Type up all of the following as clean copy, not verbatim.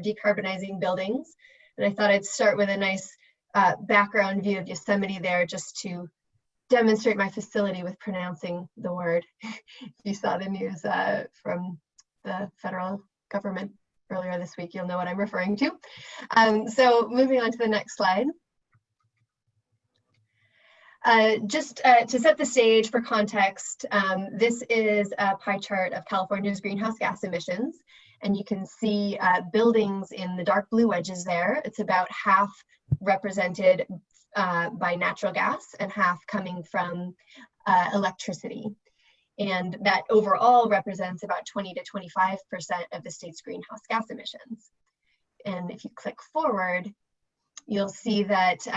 decarbonizing buildings. And I thought I'd start with a nice background view of Yosemite there, just to demonstrate my facility with pronouncing the word. If you saw the news from the federal government earlier this week, you'll know what I'm referring to. So moving on to the next slide. Just to set the stage for context, this is a pie chart of California's greenhouse gas emissions, and you can see buildings in the dark blue wedges there. It's about half represented by natural gas and half coming from electricity. And that overall represents about 20 to 25% of the state's greenhouse gas emissions. And if you click forward, you'll see that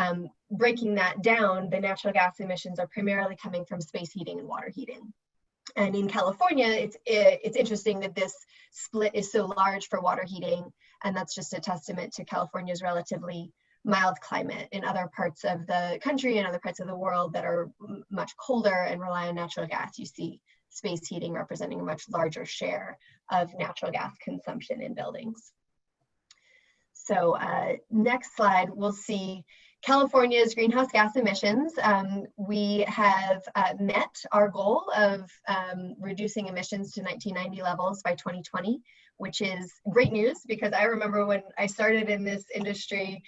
breaking that down, the natural gas emissions are primarily coming from space heating and water heating. And in California, it's interesting that this split is so large for water heating, and that's just a testament to California's relatively mild climate. In other parts of the country and other parts of the world that are much colder and rely on natural gas, you see space heating representing a much larger share of natural gas consumption in buildings. So next slide, we'll see California's greenhouse gas emissions. We have met our goal of reducing emissions to 1990 levels by 2020, which is great news, because I remember when I started in this industry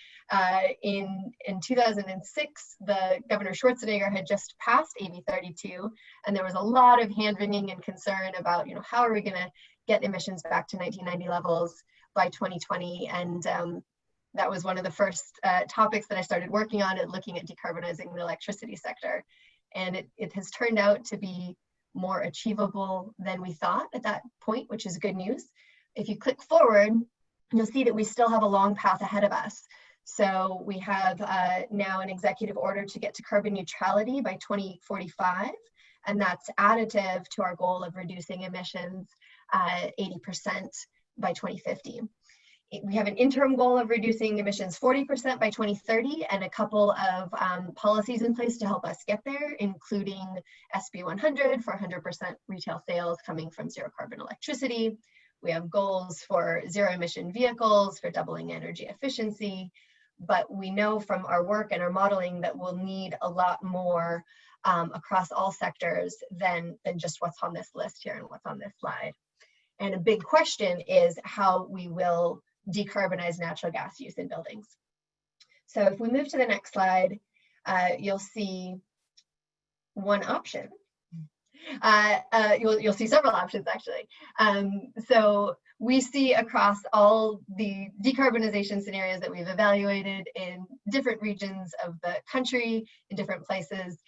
in 2006, the Governor Schwarzenegger had just passed AB 32, and there was a lot of hand-wringing and concern about, how are we going to get emissions back to 1990 levels by 2020, and that was one of the first topics that I started working on and looking at decarbonizing the electricity sector. And it has turned out to be more achievable than we thought at that point, which is good news. If you click forward, you'll see that we still have a long path ahead of us. So we have now an executive order to get to carbon neutrality by 2045, and that's additive to our goal of reducing emissions 80% by 2050. We have an interim goal of reducing emissions 40% by 2030, and a couple of policies in place to help us get there, including SB 100 for 100% retail sales coming from zero carbon electricity. We have goals for zero emission vehicles, for doubling energy efficiency, but we know from our work and our modeling that we'll need a lot more across all sectors than just what's on this list here and what's on this slide. And a big question is how we will decarbonize natural gas use in buildings. So if we move to the next slide, you'll see one option. You'll see several options, actually. So we see across all the decarbonization scenarios that we've evaluated in different regions of the country, in different places,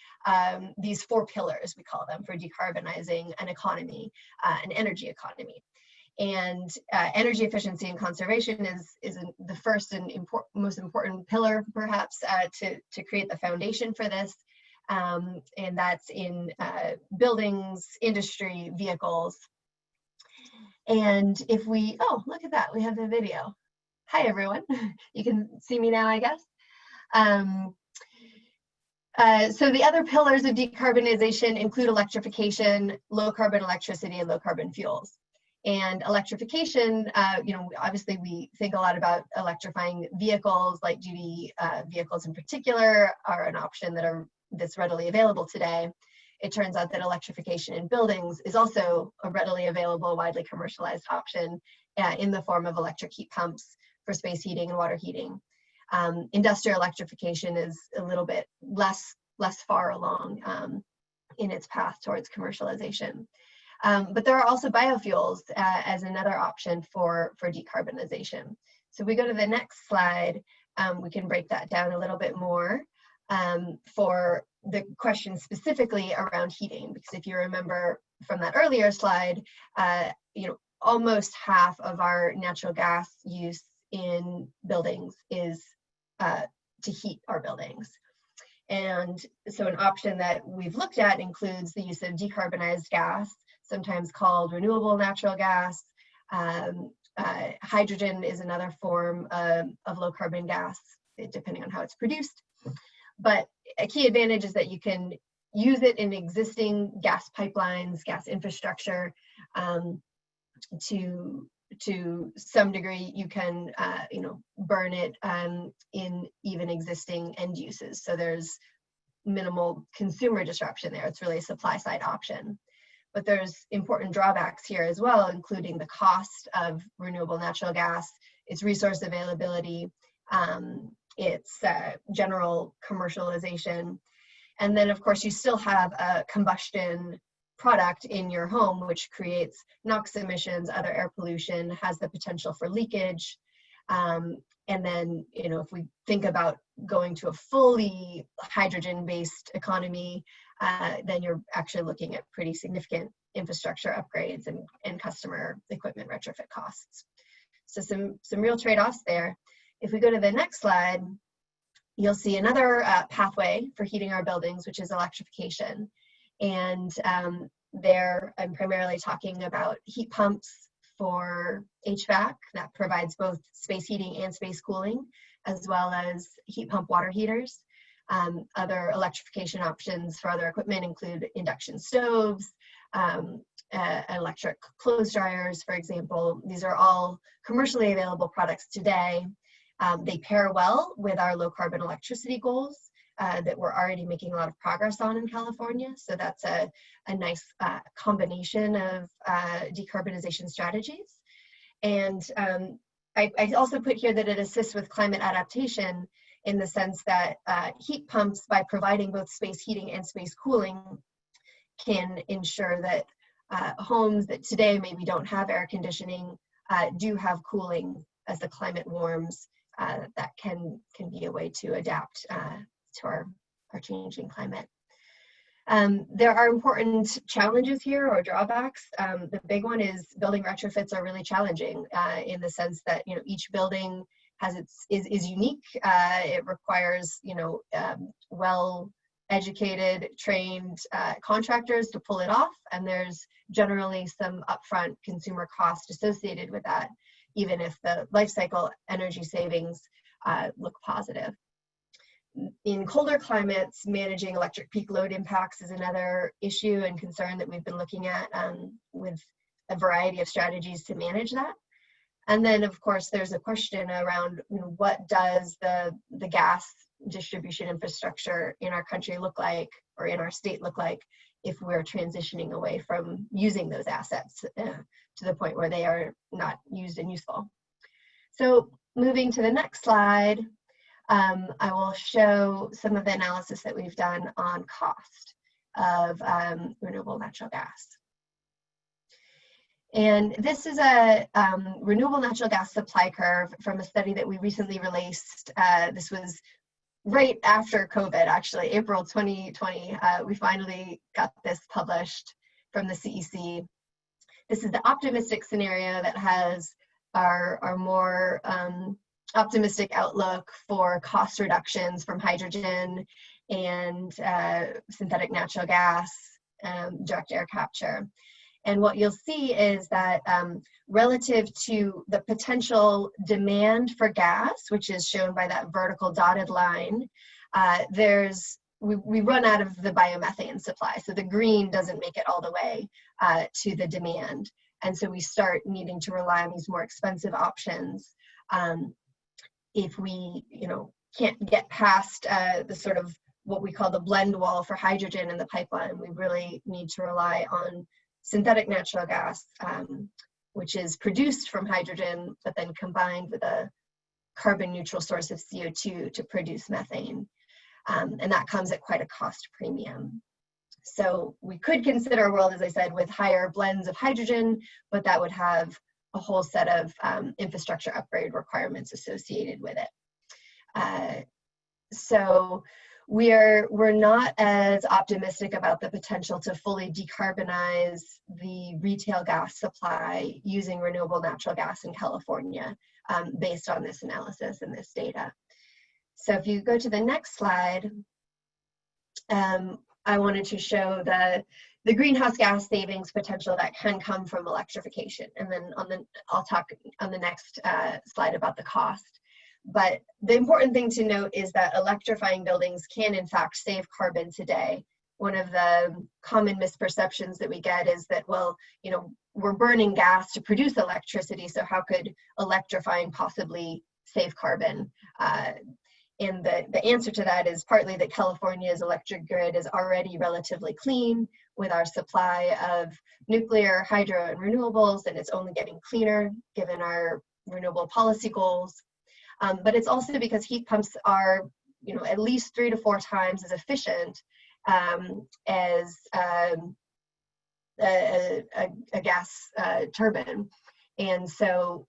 these four pillars, we call them, for decarbonizing an economy, an energy economy. And energy efficiency and conservation is the first and most important pillar, perhaps, to create the foundation for this. And that's in buildings, industry, vehicles. And if we, oh, look at that, we have the video. Hi, everyone. You can see me now, I guess. So the other pillars of decarbonization include electrification, low carbon electricity, and low carbon fuels. And electrification, obviously we think a lot about electrifying vehicles, light duty vehicles in particular are an option that's readily available today. It turns out that electrification in buildings is also a readily available, widely commercialized option in the form of electric heat pumps for space heating and water heating. Industrial electrification is a little bit less far along in its path towards commercialization. But there are also biofuels as another option for decarbonization. So if we go to the next slide, we can break that down a little bit more for the question specifically around heating, because if you remember from that earlier slide, almost half of our natural gas use in buildings is to heat our buildings. And so an option that we've looked at includes the use of decarbonized gas, sometimes called renewable natural gas. Hydrogen is another form of low carbon gas, depending on how it's produced. But a key advantage is that you can use it in existing gas pipelines, gas infrastructure to to some degree, you can burn it in even existing end uses. So there's minimal consumer disruption there. It's really a supply side option. But there's important drawbacks here as well, including the cost of renewable natural gas, its resource availability, its general commercialization. And then, of course, you still have a combustion product in your home, which creates NOx emissions, other air pollution, has the potential for leakage. And then, if we think about going to a fully hydrogen-based economy, then you're actually looking at pretty significant infrastructure upgrades and customer equipment retrofit costs. So some real trade-offs there. If we go to the next slide, you'll see another pathway for heating our buildings, which is electrification. And there I'm primarily talking about heat pumps for HVAC that provides both space heating and space cooling, as well as heat pump water heaters. Other electrification options for other equipment include induction stoves, electric clothes dryers, for example. These are all commercially available products today. They pair well with our low carbon electricity goals that we're already making a lot of progress on in California. So that's a nice combination of decarbonization strategies. And I also put here that it assists with climate adaptation in the sense that heat pumps, by providing both space heating and space cooling, can ensure that homes that today maybe don't have air conditioning do have cooling as the climate warms. That can be a way to adapt to our changing climate. There are important challenges here, or drawbacks. The big one is building retrofits are really challenging in the sense that each building has is unique. It requires well-educated, trained contractors to pull it off, and there's generally some upfront consumer cost associated with that, even if the life cycle energy savings look positive. In colder climates, managing electric peak load impacts is another issue and concern that we've been looking at with a variety of strategies to manage that. And then, of course, there's a question around what does the gas distribution infrastructure in our country look like, or in our state look like, if we're transitioning away from using those assets to the point where they are not used and useful. So moving to the next slide, I will show some of the analysis that we've done on cost of renewable natural gas. And this is a renewable natural gas supply curve from a study that we recently released. This was right after COVID, actually, April 2020. We finally got this published from the CEC. This is the optimistic scenario that has our more optimistic outlook for cost reductions from hydrogen and synthetic natural gas, direct air capture. And what you'll see is that relative to the potential demand for gas, which is shown by that vertical dotted line, we run out of the biomethane supply. So the green doesn't make it all the way to the demand. And so we start needing to rely on these more expensive options. If we can't get past the sort of what we call the blend wall for hydrogen in the pipeline, we really need to rely on synthetic natural gas, which is produced from hydrogen, but then combined with a carbon neutral source of CO2 to produce methane. And that comes at quite a cost premium. So we could consider a world, as I said, with higher blends of hydrogen, but that would have a whole set of infrastructure upgrade requirements associated with it. So we're not as optimistic about the potential to fully decarbonize the retail gas supply using renewable natural gas in California based on this analysis and this data. So if you go to the next slide, I wanted to show the greenhouse gas savings potential that can come from electrification. And then I'll talk on the next slide about the cost. But the important thing to note is that electrifying buildings can in fact save carbon today one of the common misperceptions that we get is that, well, you know, we're burning gas to produce electricity, so how could electrifying possibly save carbon? And the answer to that is partly that California's electric grid is already relatively clean with our supply of nuclear, hydro, and renewables, and it's only getting cleaner given our renewable policy goals. But it's also because heat pumps are, you know, at least 3 to 4 times as efficient as a gas turbine. And so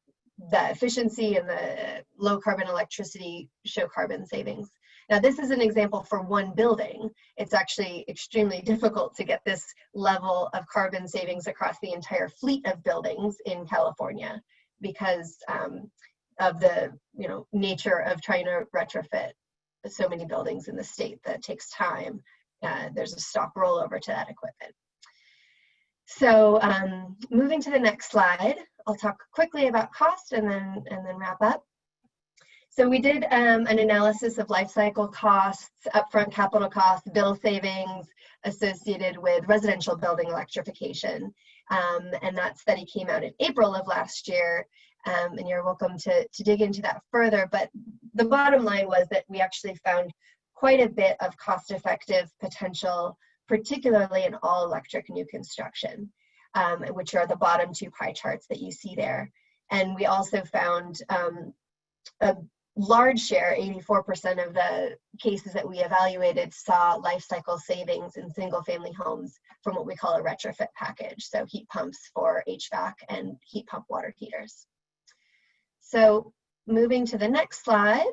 the efficiency and the low carbon electricity show carbon savings. Now, this is an example for one building. It's actually extremely difficult to get this level of carbon savings across the entire fleet of buildings in California because of the, you know, nature of trying to retrofit so many buildings in the state. That takes time. There's a stock rollover to that equipment. So moving to the next slide, I'll talk quickly about cost and then wrap up. So we did an analysis of life cycle costs, upfront capital costs, bill savings associated with residential building electrification. And that study came out in April of last year. And you're welcome to dig into that further. But the bottom line was that we actually found quite a bit of cost-effective potential, particularly in all electric new construction, which are the bottom 2 pie charts that you see there. And we also found a large share, 84% of the cases that we evaluated saw life cycle savings in single family homes from what we call a retrofit package. So heat pumps for HVAC and heat pump water heaters. So moving to the next slide,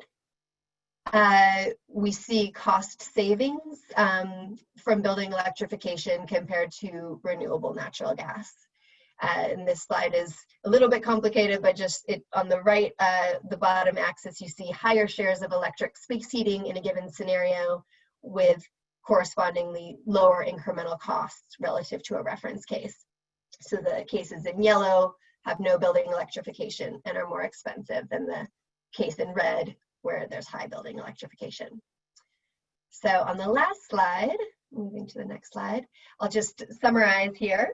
we see cost savings from building electrification compared to renewable natural gas. And this slide is a little bit complicated, but just on the right, the bottom axis, you see higher shares of electric space heating in a given scenario with correspondingly lower incremental costs relative to a reference case. So the cases in yellow have no building electrification and are more expensive than the case in red where there's high building electrification. So on the last slide, moving to the next slide, I'll just summarize here.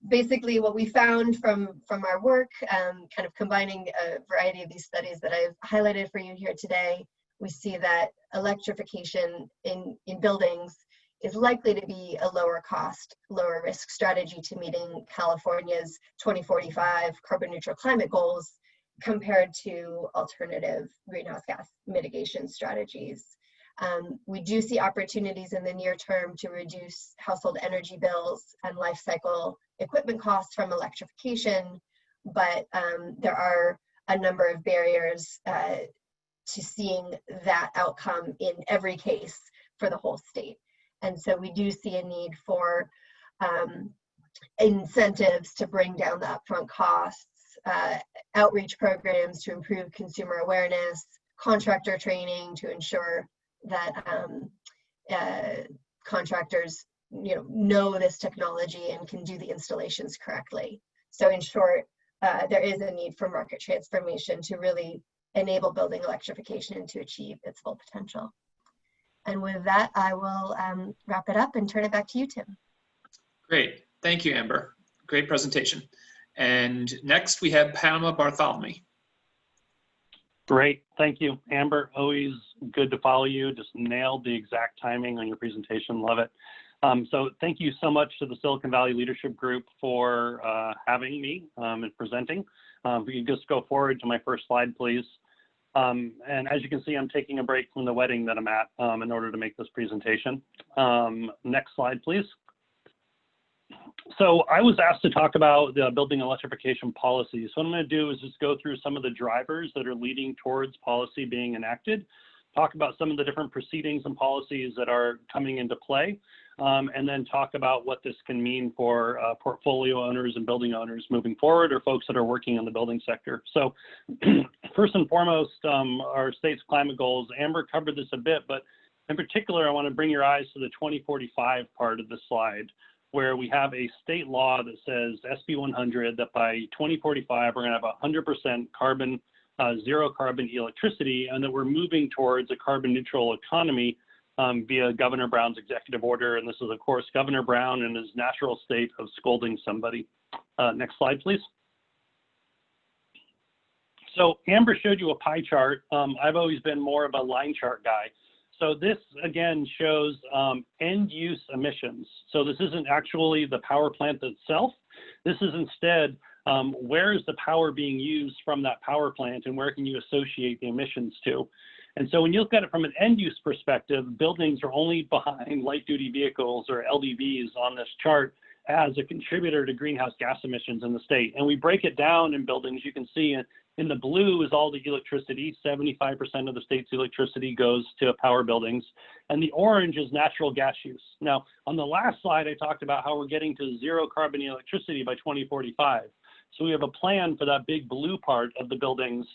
Basically what we found from our work, kind of combining a variety of these studies that I've highlighted for you here today, we see that electrification in buildings is likely to be a lower cost, lower risk strategy to meeting California's 2045 carbon neutral climate goals compared to alternative greenhouse gas mitigation strategies. We do see opportunities in the near term to reduce household energy bills and life cycle equipment costs from electrification, but there are a number of barriers to seeing that outcome in every case for the whole state. And so we do see a need for incentives to bring down the upfront costs, outreach programs to improve consumer awareness, contractor training to ensure that contractors know this technology and can do the installations correctly. So in short, there is a need for market transformation to really enable building electrification and to achieve its full potential. And with that, I will wrap it up and turn it back to you, Tim. Great. Thank you, Amber. Great presentation. And next we have Pamela Bartholomew. Great. Thank you, Amber. Always good to follow you. Just nailed the exact timing on your presentation. Love it. So thank you so much to the Silicon Valley Leadership Group for having me and presenting. If we could just go forward to my first slide, please. And as you can see, I'm taking a break from the wedding that I'm at in order to make this presentation. Next slide, please. So I was asked to talk about the building electrification policy. So what I'm going to do is just go through some of the drivers that are leading towards policy being enacted, talk about some of the different proceedings and policies that are coming into play, and then talk about what this can mean for portfolio owners and building owners moving forward, or folks that are working in the building sector. So first and foremost, our state's climate goals. Amber covered this a bit, but in particular, I want to bring your eyes to the 2045 part of the slide, where we have a state law that says, SB 100, that by 2045, we're going to have 100% carbon, zero carbon electricity, and that we're moving towards a carbon neutral economy via Governor Brown's executive order. And this is, of course, Governor Brown in his natural state of scolding somebody. Next slide, please. So Amber showed you a pie chart. I've always been more of a line chart guy. So this, again, shows end-use emissions. So this isn't actually the power plant itself. This is instead, where is the power being used from that power plant, and where can you associate the emissions to? And so when you look at it from an end-use perspective, buildings are only behind light-duty vehicles, or LDVs, on this chart as a contributor to greenhouse gas emissions in the state. And we break it down in buildings. You can see in the blue is all the electricity. 75% of the state's electricity goes to power buildings. And the orange is natural gas use. Now, on the last slide, I talked about how we're getting to zero carbon electricity by 2045. So we have a plan for that big blue part of the buildings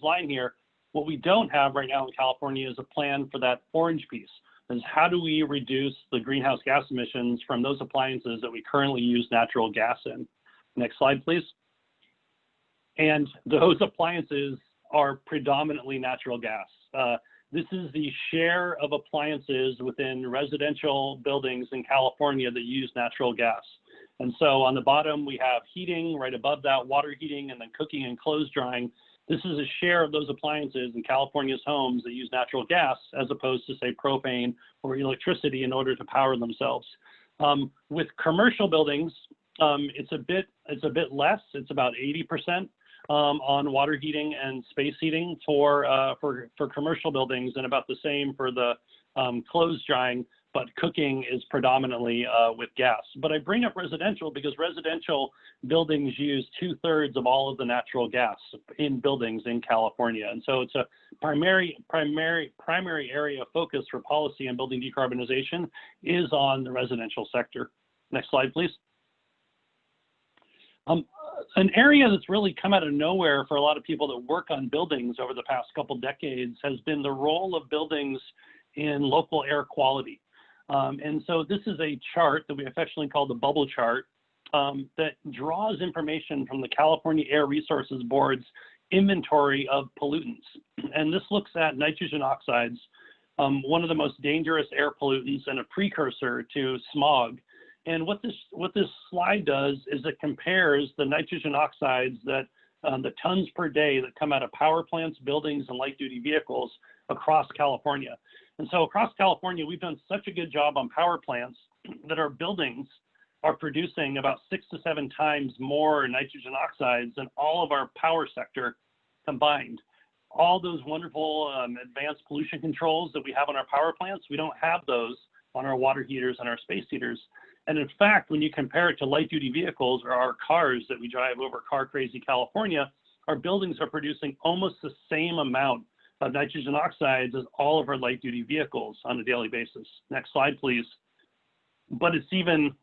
line here. What we don't have right now in California is a plan for that orange piece. Is how do we reduce the greenhouse gas emissions from those appliances that we currently use natural gas in? Next slide, please. And those appliances are predominantly natural gas. This is the share of appliances within residential buildings in California that use natural gas. And so on the bottom, we have heating, right above that, water heating, and then cooking and clothes drying. This is a share of those appliances in California's homes that use natural gas, as opposed to, say, propane or electricity in order to power themselves. With commercial buildings, it's a bit less. It's about 80% on water heating and space heating for commercial buildings, and about the same for the clothes drying. But cooking is predominantly with gas. But I bring up residential because residential buildings use 2/3 of all of the natural gas in buildings in California. And so it's a primary area of focus for policy and building decarbonization is on the residential sector. Next slide, please. An area that's really come out of nowhere for a lot of people that work on buildings over the past couple decades has been the role of buildings in local air quality. And so this is a chart that we affectionately call the bubble chart that draws information from the California Air Resources Board's inventory of pollutants. And this looks at nitrogen oxides, one of the most dangerous air pollutants and a precursor to smog. And what this slide does is it compares the nitrogen oxides that the tons per day that come out of power plants, buildings, and light-duty vehicles across California. And so across California, we've done such a good job on power plants that our buildings are producing about 6 to 7 times more nitrogen oxides than all of our power sector combined. All those wonderful advanced pollution controls that we have on our power plants, we don't have those on our water heaters and our space heaters. And in fact, when you compare it to light-duty vehicles or our cars that we drive over car-crazy California, our buildings are producing almost the same amount of nitrogen oxides as all of our light-duty vehicles on a daily basis. Next slide, please. But it's even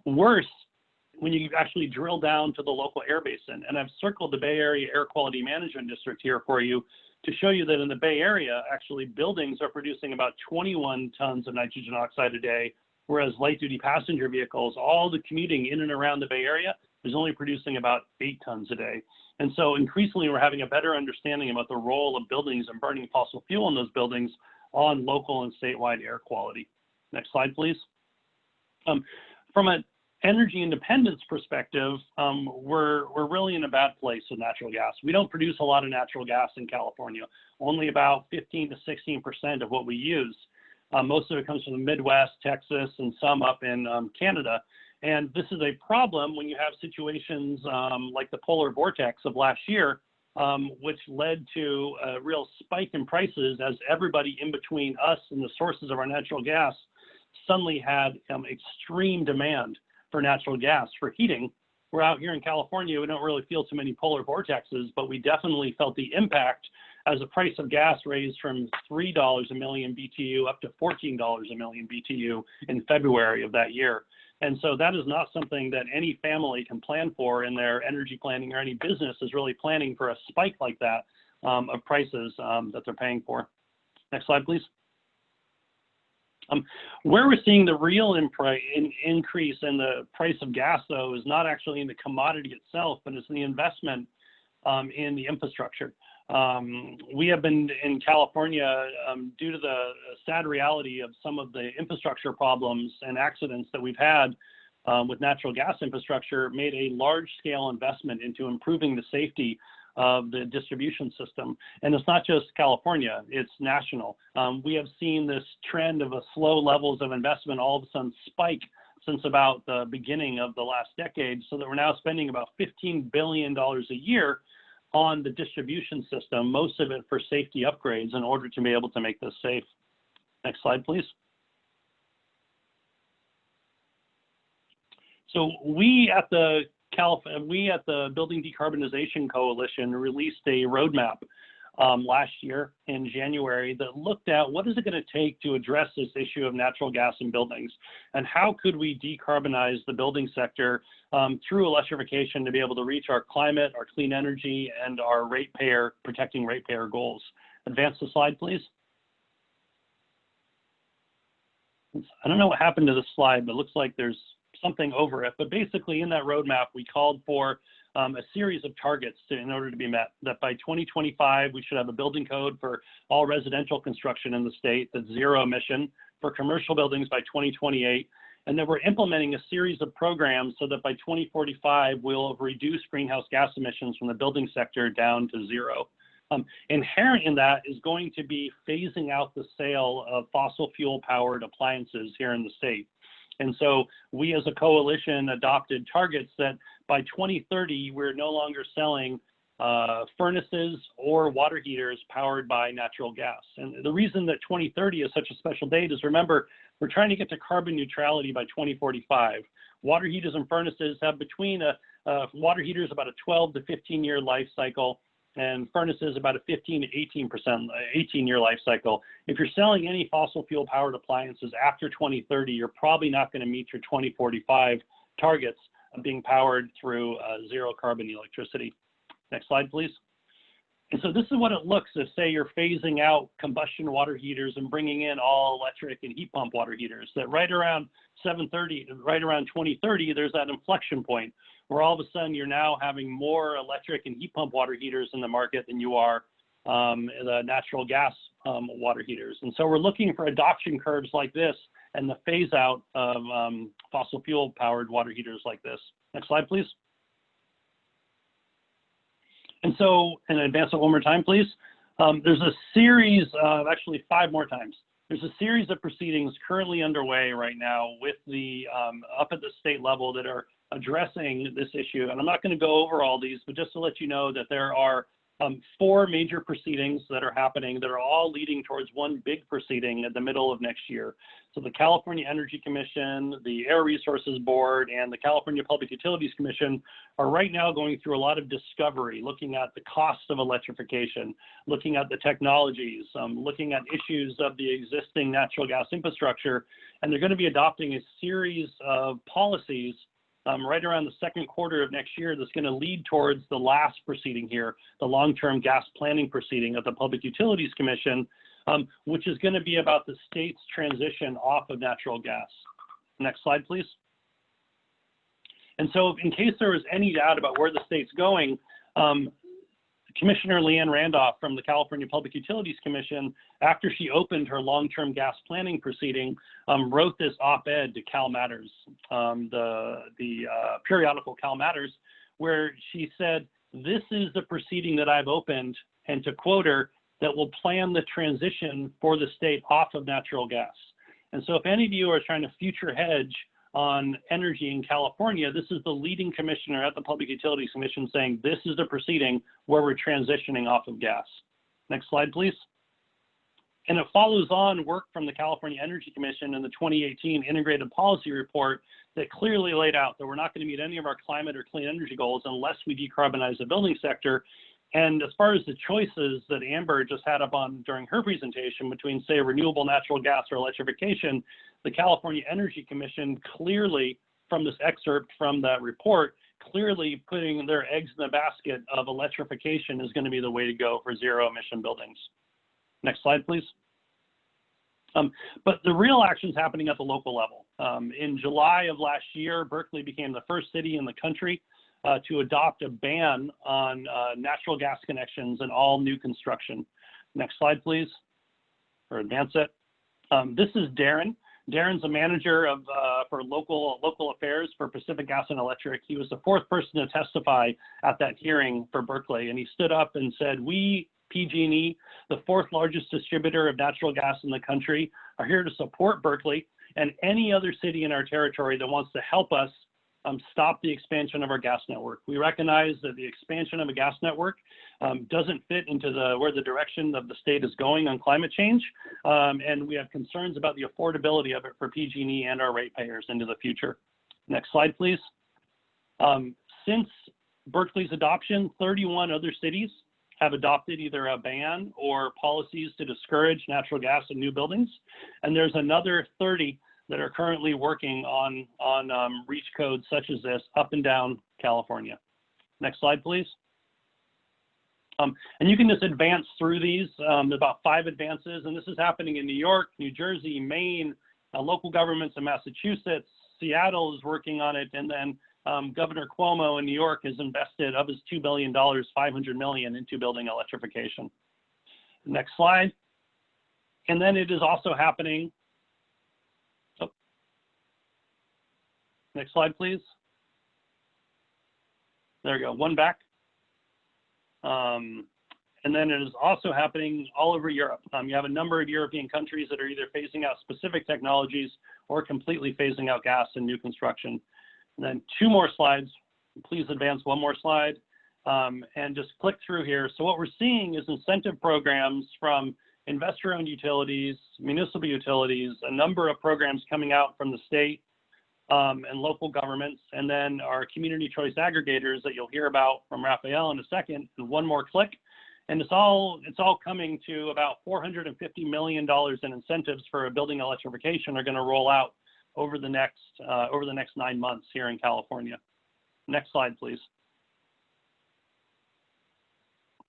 worse when you actually drill down to the local air basin. And I've circled the Bay Area Air Quality Management District here for you to show you that in the Bay Area, actually buildings are producing about 21 tons of nitrogen oxide a day, whereas light-duty passenger vehicles, all the commuting in and around the Bay Area, is only producing about 8 tons a day. And so increasingly, we're having a better understanding about the role of buildings and burning fossil fuel in those buildings on local and statewide air quality. Next slide, please. From an energy independence perspective, we're really in a bad place with natural gas. We don't produce a lot of natural gas in California, only about 15 to 16% of what we use. Most of it comes from the Midwest, Texas, and some up in Canada. And this is a problem when you have situations like the polar vortex of last year, which led to a real spike in prices as everybody in between us and the sources of our natural gas suddenly had extreme demand for natural gas for heating. We're out here in California, we don't really feel too many polar vortexes, but we definitely felt the impact as the price of gas raised from $3 a million BTU up to $14 a million BTU in February of that year. And so that is not something that any family can plan for in their energy planning, or any business is really planning for a spike like that of prices that they're paying for. Next slide, please. Where we're seeing the real increase in the price of gas, though, is not actually in the commodity itself, but it's in the investment in the infrastructure. We have been in California, due to the sad reality of some of the infrastructure problems and accidents that we've had with natural gas infrastructure, made a large-scale investment into improving the safety of the distribution system. And it's not just California, it's national. We have seen this trend of a slow levels of investment all of a sudden spike since about the beginning of the last decade, so that we're now spending about $15 billion a year on the distribution system, most of it for safety upgrades in order to be able to make this safe. Next slide, please. So we at the Building Decarbonization Coalition released a roadmap last year in January that looked at what is it going to take to address this issue of natural gas in buildings, and how could we decarbonize the building sector through electrification to be able to reach our climate, our clean energy, and our protecting ratepayer goals. Advance the slide, please. I don't know what happened to this slide, but it looks like there's something over it. But basically in that roadmap, we called for a series of targets in order to be met, that by 2025, we should have a building code for all residential construction in the state that's zero emission, for commercial buildings by 2028. And then we're implementing a series of programs so that by 2045, we'll have reduced greenhouse gas emissions from the building sector down to zero. Inherent in that is going to be phasing out the sale of fossil fuel powered appliances here in the state. And so we as a coalition adopted targets that by 2030, we're no longer selling furnaces or water heaters powered by natural gas. And the reason that 2030 is such a special date is, remember, we're trying to get to carbon neutrality by 2045. Water heaters and furnaces have between water heaters about a 12 to 15 year life cycle, and furnaces about a 15 to 18 year life cycle. If you're selling any fossil fuel powered appliances after 2030, you're probably not going to meet your 2045 targets of being powered through zero carbon electricity. Next slide, please. And so this is what it looks if, say, you're phasing out combustion water heaters and bringing in all electric and heat pump water heaters, that right around 2030, there's that inflection point where all of a sudden you're now having more electric and heat pump water heaters in the market than you are the natural gas water heaters. And so we're looking for adoption curves like this and the phase out of fossil fuel powered water heaters like this. Next slide, please. And so, and advance it one more time, please. There's a series of, actually 5 more times. There's a series of proceedings currently underway right now with the, up at the state level that are addressing this issue. And I'm not going to go over all these, but just to let you know that there are 4 major proceedings that are happening that are all leading towards one big proceeding at the middle of next year. So the California Energy Commission, the Air Resources Board, and the California Public Utilities Commission are right now going through a lot of discovery, looking at the cost of electrification, looking at the technologies, looking at issues of the existing natural gas infrastructure, and they're going to be adopting a series of policies right around the second quarter of next year that's going to lead towards the last proceeding here, the long-term gas planning proceeding of the Public Utilities Commission, which is going to be about the state's transition off of natural gas. Next slide, please. And so in case there was any doubt about where the state's going, Commissioner Leanne Randolph from the California Public Utilities Commission, after she opened her long-term gas planning proceeding, wrote this op-ed to Cal Matters, the periodical Cal Matters, where she said, "This is the proceeding that I've opened," and to quote her, "that will plan the transition for the state off of natural gas." And so if any of you are trying to future hedge on energy in California, this is the leading commissioner at the Public Utilities Commission saying this is the proceeding where we're transitioning off of gas. Next slide, please. And it follows on work from the California Energy Commission in the 2018 Integrated Policy Report that clearly laid out that we're not going to meet any of our climate or clean energy goals unless we decarbonize the building sector. And as far as the choices that Amber just had up on during her presentation between, say, renewable natural gas or electrification, the California Energy Commission clearly, from this excerpt from that report, clearly putting their eggs in the basket of electrification is going to be the way to go for zero emission buildings. Next slide, please. But the real action is happening at the local level. In July of last year, Berkeley became the first city in the country to adopt a ban on natural gas connections in all new construction. Next slide, please, or advance it. This is Darren. Darren's a manager of for local affairs for Pacific Gas and Electric. He was the fourth person to testify at that hearing for Berkeley, and he stood up and said, "We, PG&E, the fourth largest distributor of natural gas in the country, are here to support Berkeley and any other city in our territory that wants to help us stop the expansion of our gas network. We recognize that the expansion of a gas network doesn't fit into where the direction of the state is going on climate change, and we have concerns about the affordability of it for PG&E and our ratepayers into the future." Next slide, please. Since Berkeley's adoption, 31 other cities have adopted either a ban or policies to discourage natural gas in new buildings, and there's another 30 that are currently working on reach codes such as this up and down California. Next slide, please. And you can just advance through these, about 5 advances, and this is happening in New York, New Jersey, Maine, local governments in Massachusetts, Seattle is working on it, and then Governor Cuomo in New York has invested of his $2 billion, $500 million into building electrification. Next slide. And then it is also happening. Next slide, please. There we go, one back. And then it is also happening all over Europe. You have a number of European countries that are either phasing out specific technologies or completely phasing out gas in new construction. And then 2 more slides. Please advance 1 more slide and just click through here. So what we're seeing is incentive programs from investor-owned utilities, municipal utilities, a number of programs coming out from the state and local governments, and then our community choice aggregators that you'll hear about from Raphael in a second. And 1 more click, and it's all coming to about $450 million in incentives for a building electrification are going to roll out over the next 9 months here in California. Next slide, please.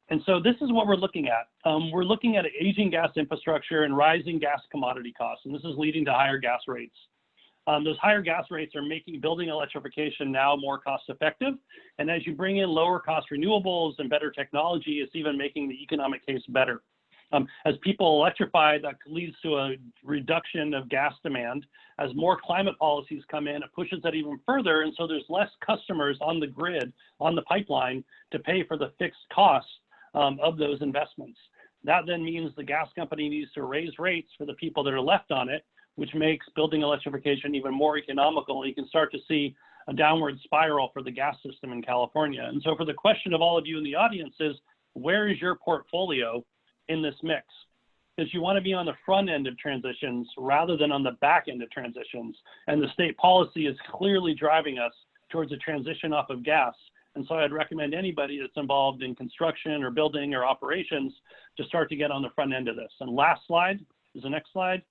And so this is what we're looking at. We're looking at aging gas infrastructure and rising gas commodity costs, and this is leading to higher gas rates. Those higher gas rates are making building electrification now more cost effective. And as you bring in lower cost renewables and better technology, it's even making the economic case better. As people electrify, that leads to a reduction of gas demand. As more climate policies come in, it pushes that even further. And so there's less customers on the grid, on the pipeline, to pay for the fixed costs of those investments. That then means the gas company needs to raise rates for the people that are left on it, which makes building electrification even more economical. You can start to see a downward spiral for the gas system in California. And so for the question of all of you in the audience is, where is your portfolio in this mix? Because you want to be on the front end of transitions rather than on the back end of transitions. And the state policy is clearly driving us towards a transition off of gas. And so I'd recommend anybody that's involved in construction or building or operations to start to get on the front end of this. And last slide is the next slide.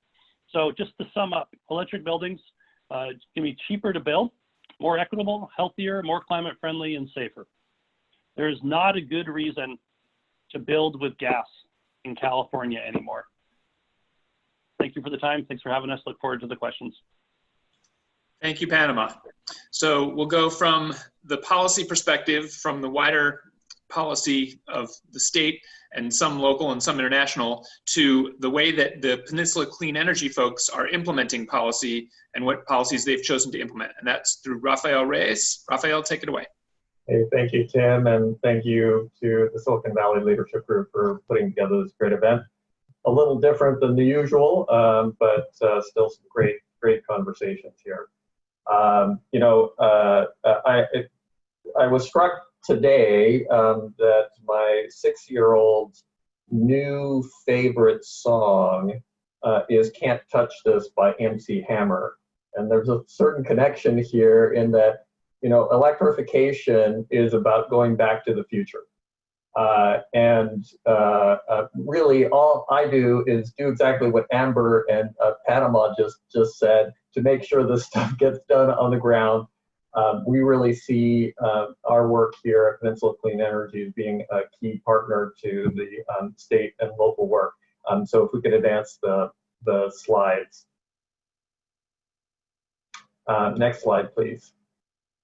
So just to sum up, electric buildings can be cheaper to build, more equitable, healthier, more climate friendly, and safer. There is not a good reason to build with gas in California anymore. Thank you for the time. Thanks for having us. Look forward to the questions. Thank you, Panama. So we'll go from the policy perspective, from the wider policy of the state and some local and some international, to the way that the Peninsula Clean Energy folks are implementing policy and what policies they've chosen to implement. And that's through Rafael Reyes. Rafael, take it away. Hey, thank you, Tim, and thank you to the Silicon Valley Leadership Group for putting together this great event. A little different than the usual, but still some great conversations here. I was struck today that my 6-year-old's new favorite song is Can't Touch This by MC Hammer. And there's a certain connection here in that, electrification is about going back to the future. Really all I do is do exactly what Amber and Panama just said to make sure this stuff gets done on the ground. We really see our work here at Peninsula Clean Energy as being a key partner to the state and local work. So if we could advance the slides. Next slide, please.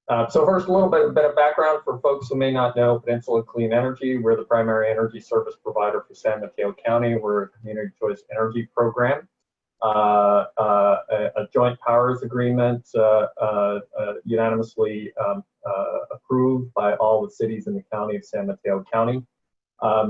So first, a little bit of background for folks who may not know Peninsula Clean Energy. We're the primary energy service provider for San Mateo County. We're a community choice energy program. A joint powers agreement unanimously approved by all the cities in the county of San Mateo County.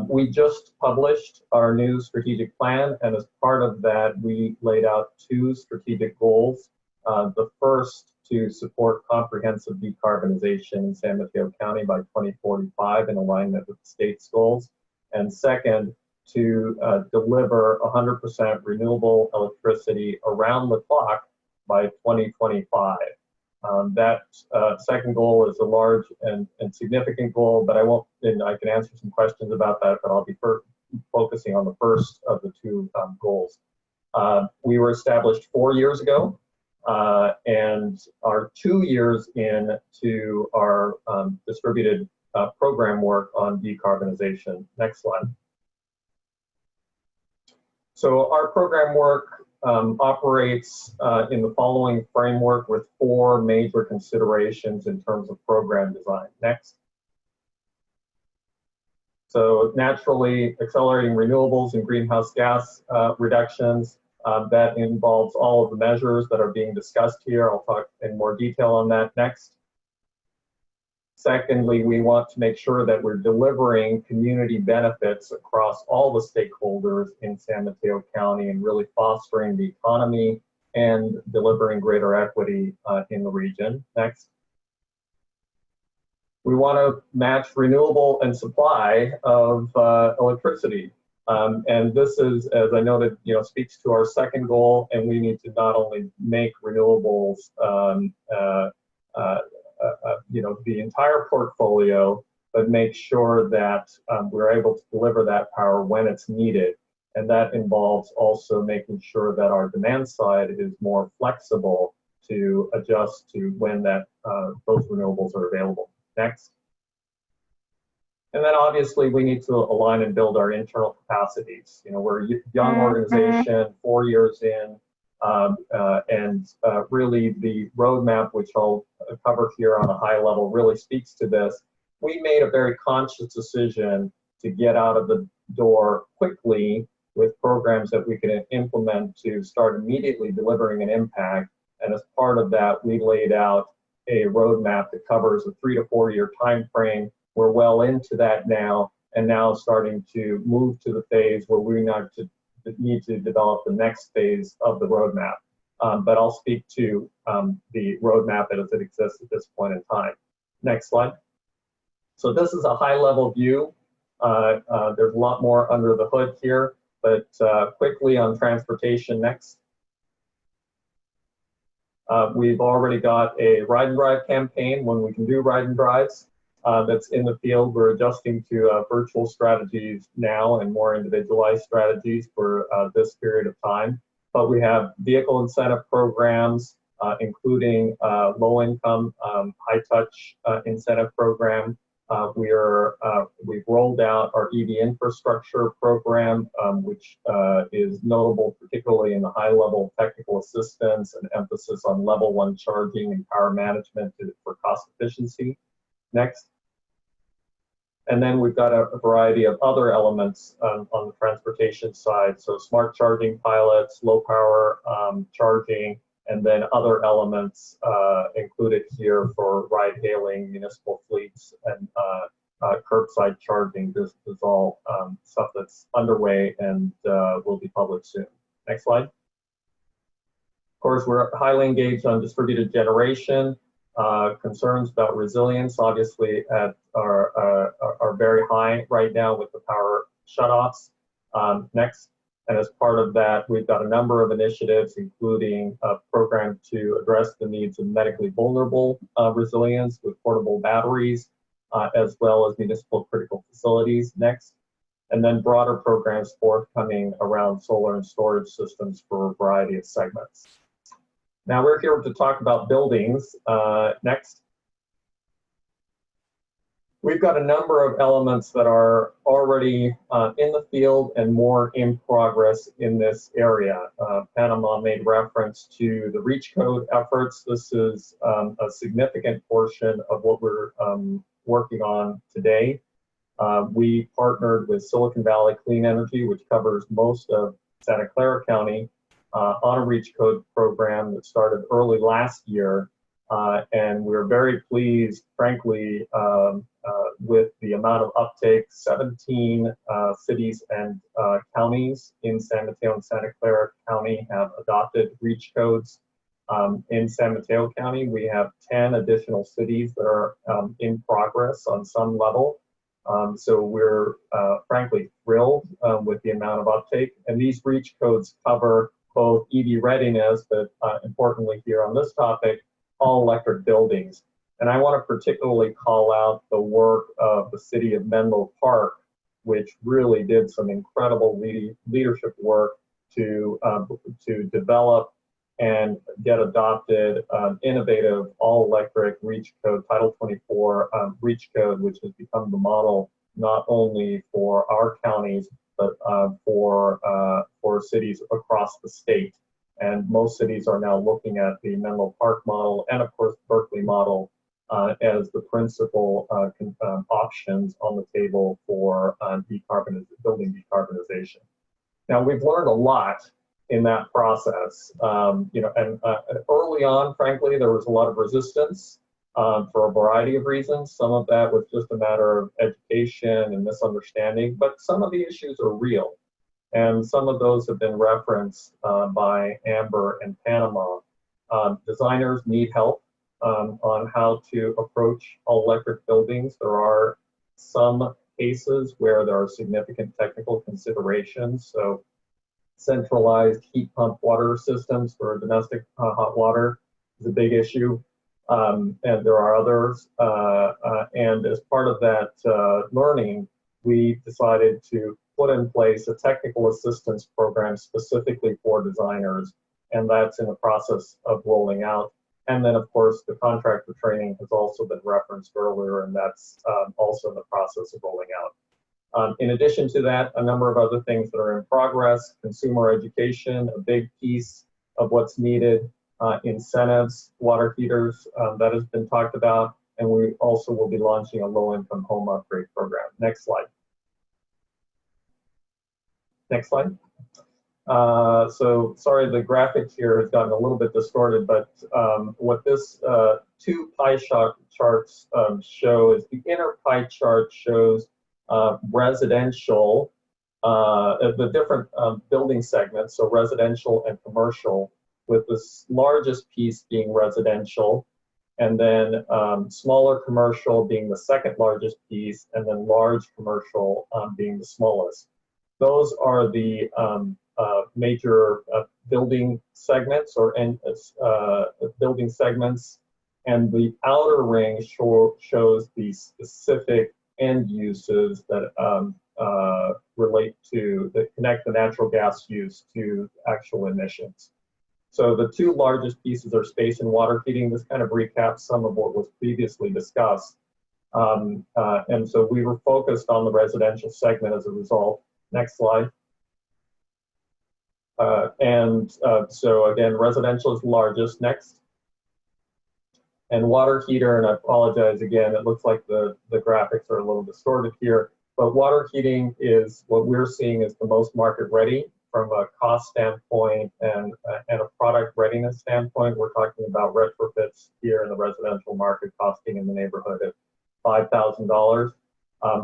We just published our new strategic plan, and as part of that, we laid out 2 strategic goals. The first, to support comprehensive decarbonization in San Mateo County by 2045 in alignment with the state's goals. And second, to deliver 100% renewable electricity around the clock by 2025. That second goal is a large and significant goal, but I can answer some questions about that, but I'll be focusing on the first of the 2 goals. We were established 4 years ago, and are 2 years into our distributed program work on decarbonization. Next slide. So our program work operates in the following framework with 4 major considerations in terms of program design. Next. So naturally, accelerating renewables and greenhouse gas reductions. That involves all of the measures that are being discussed here. I'll talk in more detail on that next. Secondly, we want to make sure that we're delivering community benefits across all the stakeholders in San Mateo County and really fostering the economy and delivering greater equity in the region. Next. We want to match renewable and supply of electricity. And this is, as I noted, speaks to our second goal, and we need to not only make renewables, the entire portfolio, but make sure that we're able to deliver that power when it's needed. And that involves also making sure that our demand side is more flexible to adjust to when those renewables are available. Next. And then obviously we need to align and build our internal capacities. We're a young organization, 4 years in, and really the roadmap, which I'll cover here on a high level, really speaks to this. We made a very conscious decision to get out of the door quickly with programs that we can implement to start immediately delivering an impact. And as part of that, we laid out a roadmap that covers a 3 to 4 year time frame. We're well into that now, and now starting to move to the phase where we need to develop the next phase of the roadmap. But I'll speak to the roadmap as it exists at this point in time. Next slide. So this is a high-level view. There's a lot more under the hood here, but quickly on transportation next. We've already got a ride and drive campaign when we can do ride and drives. That's in the field. We're adjusting to virtual strategies now and more individualized strategies for this period of time. But we have vehicle incentive programs, including low-income, high-touch incentive program. We've rolled out our EV infrastructure program, which is notable particularly in the high-level technical assistance and emphasis on level 1 charging and power management for cost efficiency. Next. And then we've got a variety of other elements on the transportation side. So smart charging pilots, low power charging, and then other elements included here for ride hailing, municipal fleets, and curbside charging. This is all stuff that's underway and will be published soon. Next slide. Of course, we're highly engaged on distributed generation. Concerns about resilience obviously are very high right now with the power shutoffs. Next, and as part of that, we've got a number of initiatives, including a program to address the needs of medically vulnerable resilience with portable batteries, as well as municipal critical facilities. Next, and then broader programs forthcoming around solar and storage systems for a variety of segments. Now we're here to talk about buildings. Next. We've got a number of elements that are already in the field and more in progress in this area. Panama made reference to the REACH code efforts. This is a significant portion of what we're working on today. We partnered with Silicon Valley Clean Energy, which covers most of Santa Clara County, on a REACH code program that started early last year. And we're very pleased, frankly, with the amount of uptake. 17 cities and counties in San Mateo and Santa Clara County have adopted REACH codes. In San Mateo County, we have 10 additional cities that are in progress on some level. So we're frankly thrilled with the amount of uptake. And these REACH codes cover both EV readiness, but importantly here on this topic, all electric buildings. And I want to particularly call out the work of the city of Menlo Park, which really did some incredible leadership work to develop and get adopted innovative all-electric REACH code, Title 24 REACH code, which has become the model not only for our counties, but for cities across the state. And most cities are now looking at the Menlo Park model and, of course, Berkeley model as the principal options on the table for building decarbonization. Now, we've learned a lot in that process. And early on, frankly, there was a lot of resistance for a variety of reasons. Some of that was just a matter of education and misunderstanding, but some of the issues are real. And some of those have been referenced by Amber and Panama. Designers need help on how to approach all-electric buildings. There are some cases where there are significant technical considerations. So centralized heat pump water systems for domestic hot water is a big issue. And there are others. And as part of that learning, we decided to put in place a technical assistance program specifically for designers, and that's in the process of rolling out. And then, of course, the contractor training has also been referenced earlier, and that's also in the process of rolling out. In addition to that, a number of other things that are in progress: consumer education, a big piece of what's needed, incentives, water heaters, that has been talked about, and we also will be launching a low-income home upgrade program. Next slide. Next slide. So sorry, the graphics here has gotten a little bit distorted, but what this two pie charts show is the inner pie chart shows residential, the different building segments, so residential and commercial, with the largest piece being residential, and then smaller commercial being the second largest piece, and then large commercial being the smallest. Those are the major building segments or building segments, and the outer ring shows the specific end uses that relate to, that connect the natural gas use to actual emissions. So the two largest pieces are space and water heating. This kind of recaps some of what was previously discussed. And so we were focused on the residential segment as a result. Next slide. So again, residential is largest. Next. And water heater, and I apologize again, it looks like the graphics are a little distorted here, but water heating is what we're seeing as the most market ready from a cost standpoint and a product readiness standpoint. We're talking about retrofits here in the residential market costing in the neighborhood of $5,000.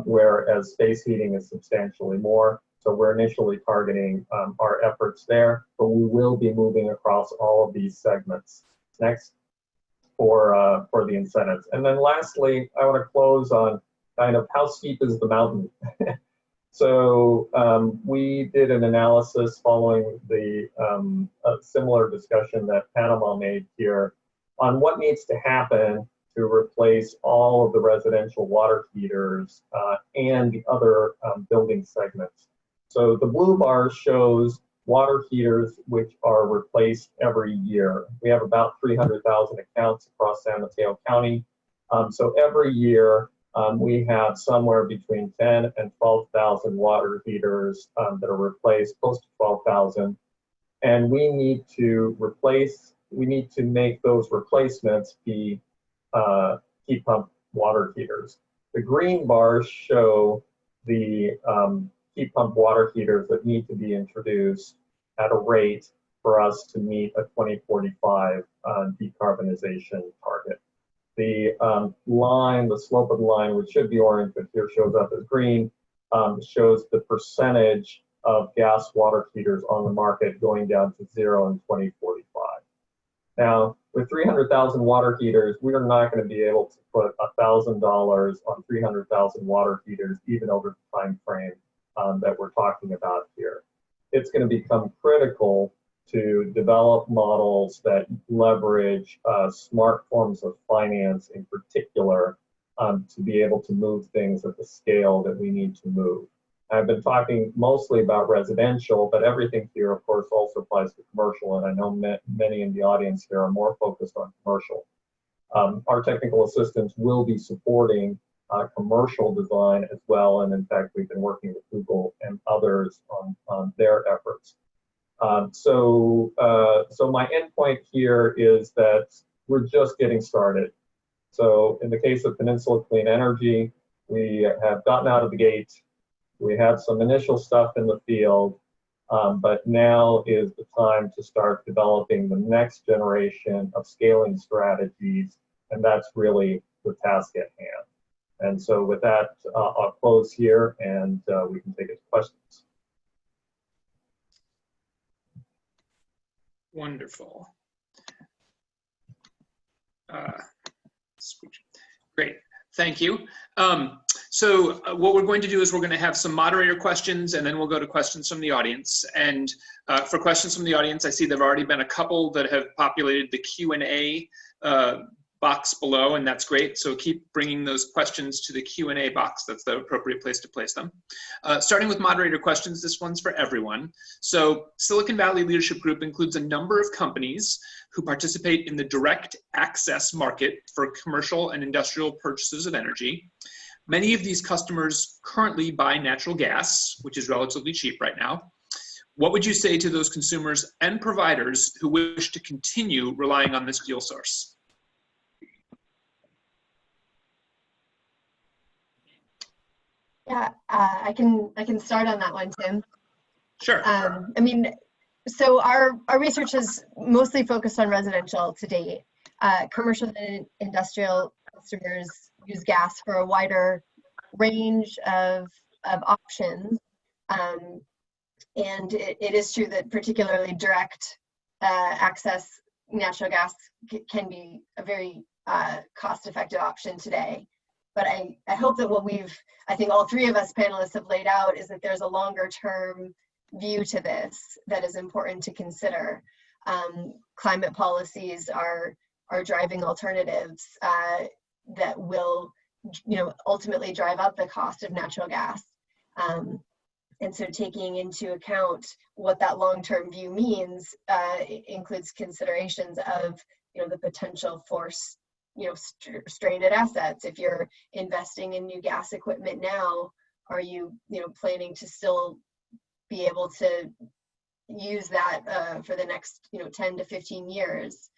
Whereas space heating is substantially more. So we're initially targeting our efforts there, but we will be moving across all of these segments. Next, for the incentives. And then lastly, I want to close on kind of how steep is the mountain. So we did an analysis following the similar discussion that Panama made here on what needs to happen to replace all of the residential water heaters and the other building segments. So the blue bar shows water heaters which are replaced every year. We have about 300,000 accounts across San Mateo County. So every year, We have somewhere between 10 and 12,000 water heaters that are replaced, close to 12,000. And we need to make those replacements be heat pump water heaters. The green bars show the heat pump water heaters that need to be introduced at a rate for us to meet a 2045 decarbonization target. The line, the slope of the line, which should be orange, but here shows up as green, shows the percentage of gas water heaters on the market going down to 0 in 2045. Now, with 300,000 water heaters, we are not going to be able to put $1,000 on 300,000 water heaters, even over the time frame that we're talking about here. It's going to become critical to develop models that leverage smart forms of finance in particular to be able to move things at the scale that we need to move. I've been talking mostly about residential, but everything here, of course, also applies to commercial, and I know many in the audience here are more focused on commercial. Our technical assistants will be supporting commercial design as well, and in fact, we've been working with Google and others on their efforts. So my endpoint here is that we're just getting started. So in the case of Peninsula Clean Energy, we have gotten out of the gate. We have some initial stuff in the field, but now is the time to start developing the next generation of scaling strategies, and that's really the task at hand. And so with that, I'll close here, and we can take it to questions. Wonderful. Great, thank you. So what we're going to do is we're going to have some moderator questions, and then we'll go to questions from the audience. And for questions from the audience, I see there have already been a couple that have populated the Q&A box below, and that's great. So keep bringing those questions to the Q&A box. That's the appropriate place to place them. Starting with moderator questions, this one's for everyone. So Silicon Valley Leadership Group includes a number of companies who participate in the direct access market for commercial and industrial purchases of energy. Many of these customers currently buy natural gas, which is relatively cheap right now. What would you say to those consumers and providers who wish to continue relying on this fuel source? Yeah, I can start on that one, Tim. Sure. I mean, so our research is mostly focused on residential to date. Commercial and industrial customers use gas for a wider range of options. And it is true that particularly direct access natural gas can be a very cost-effective option today. But I hope that what I think all three of us panelists have laid out is that there's a longer term view to this that is important to consider. Climate policies are driving alternatives that will, ultimately drive up the cost of natural gas. And so taking into account what that long-term view means includes considerations of, the potential for stranded assets. If you're investing in new gas equipment now, are you, planning to still be able to use that for the next, 10 to 15 years?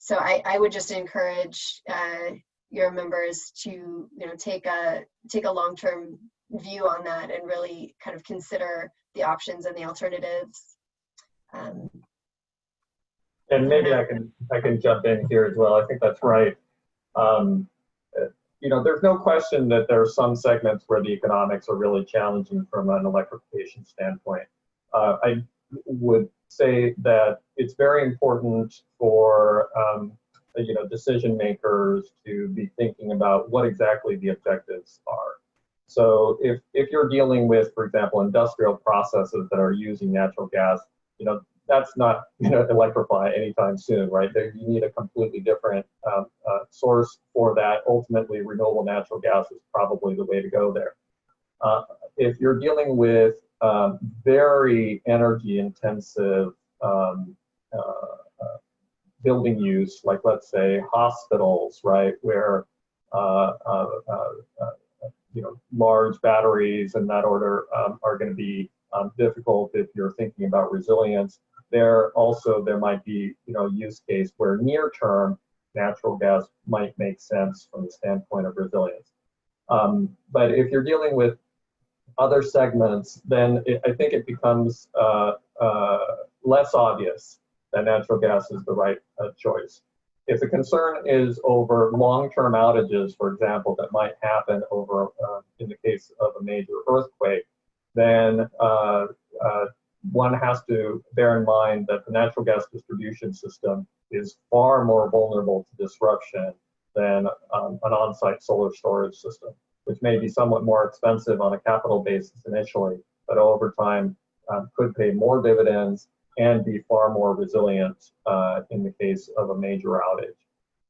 So I would just encourage your members to, take a long-term view on that and really kind of consider the options and the alternatives. And maybe I can jump in here as well. I think that's right. There's no question that there are some segments where the economics are really challenging from an electrification standpoint. I would say that it's very important for decision makers to be thinking about what exactly the objectives are. So if you're dealing with, for example, industrial processes that are using natural gas, that's not electrify anytime soon, right? You need a completely different source for that. Ultimately, renewable natural gas is probably the way to go there. If you're dealing with very energy intensive building use, like let's say hospitals, right, where large batteries and that order are going to be difficult if you're thinking about resilience. There might be use case where near term natural gas might make sense from the standpoint of resilience. But if you're dealing with other segments, then I think it becomes less obvious that natural gas is the right choice. If the concern is over long-term outages, for example, that might happen over, in the case of a major earthquake, then one has to bear in mind that the natural gas distribution system is far more vulnerable to disruption than an on-site solar storage system, which may be somewhat more expensive on a capital basis initially, but over time could pay more dividends and be far more resilient in the case of a major outage.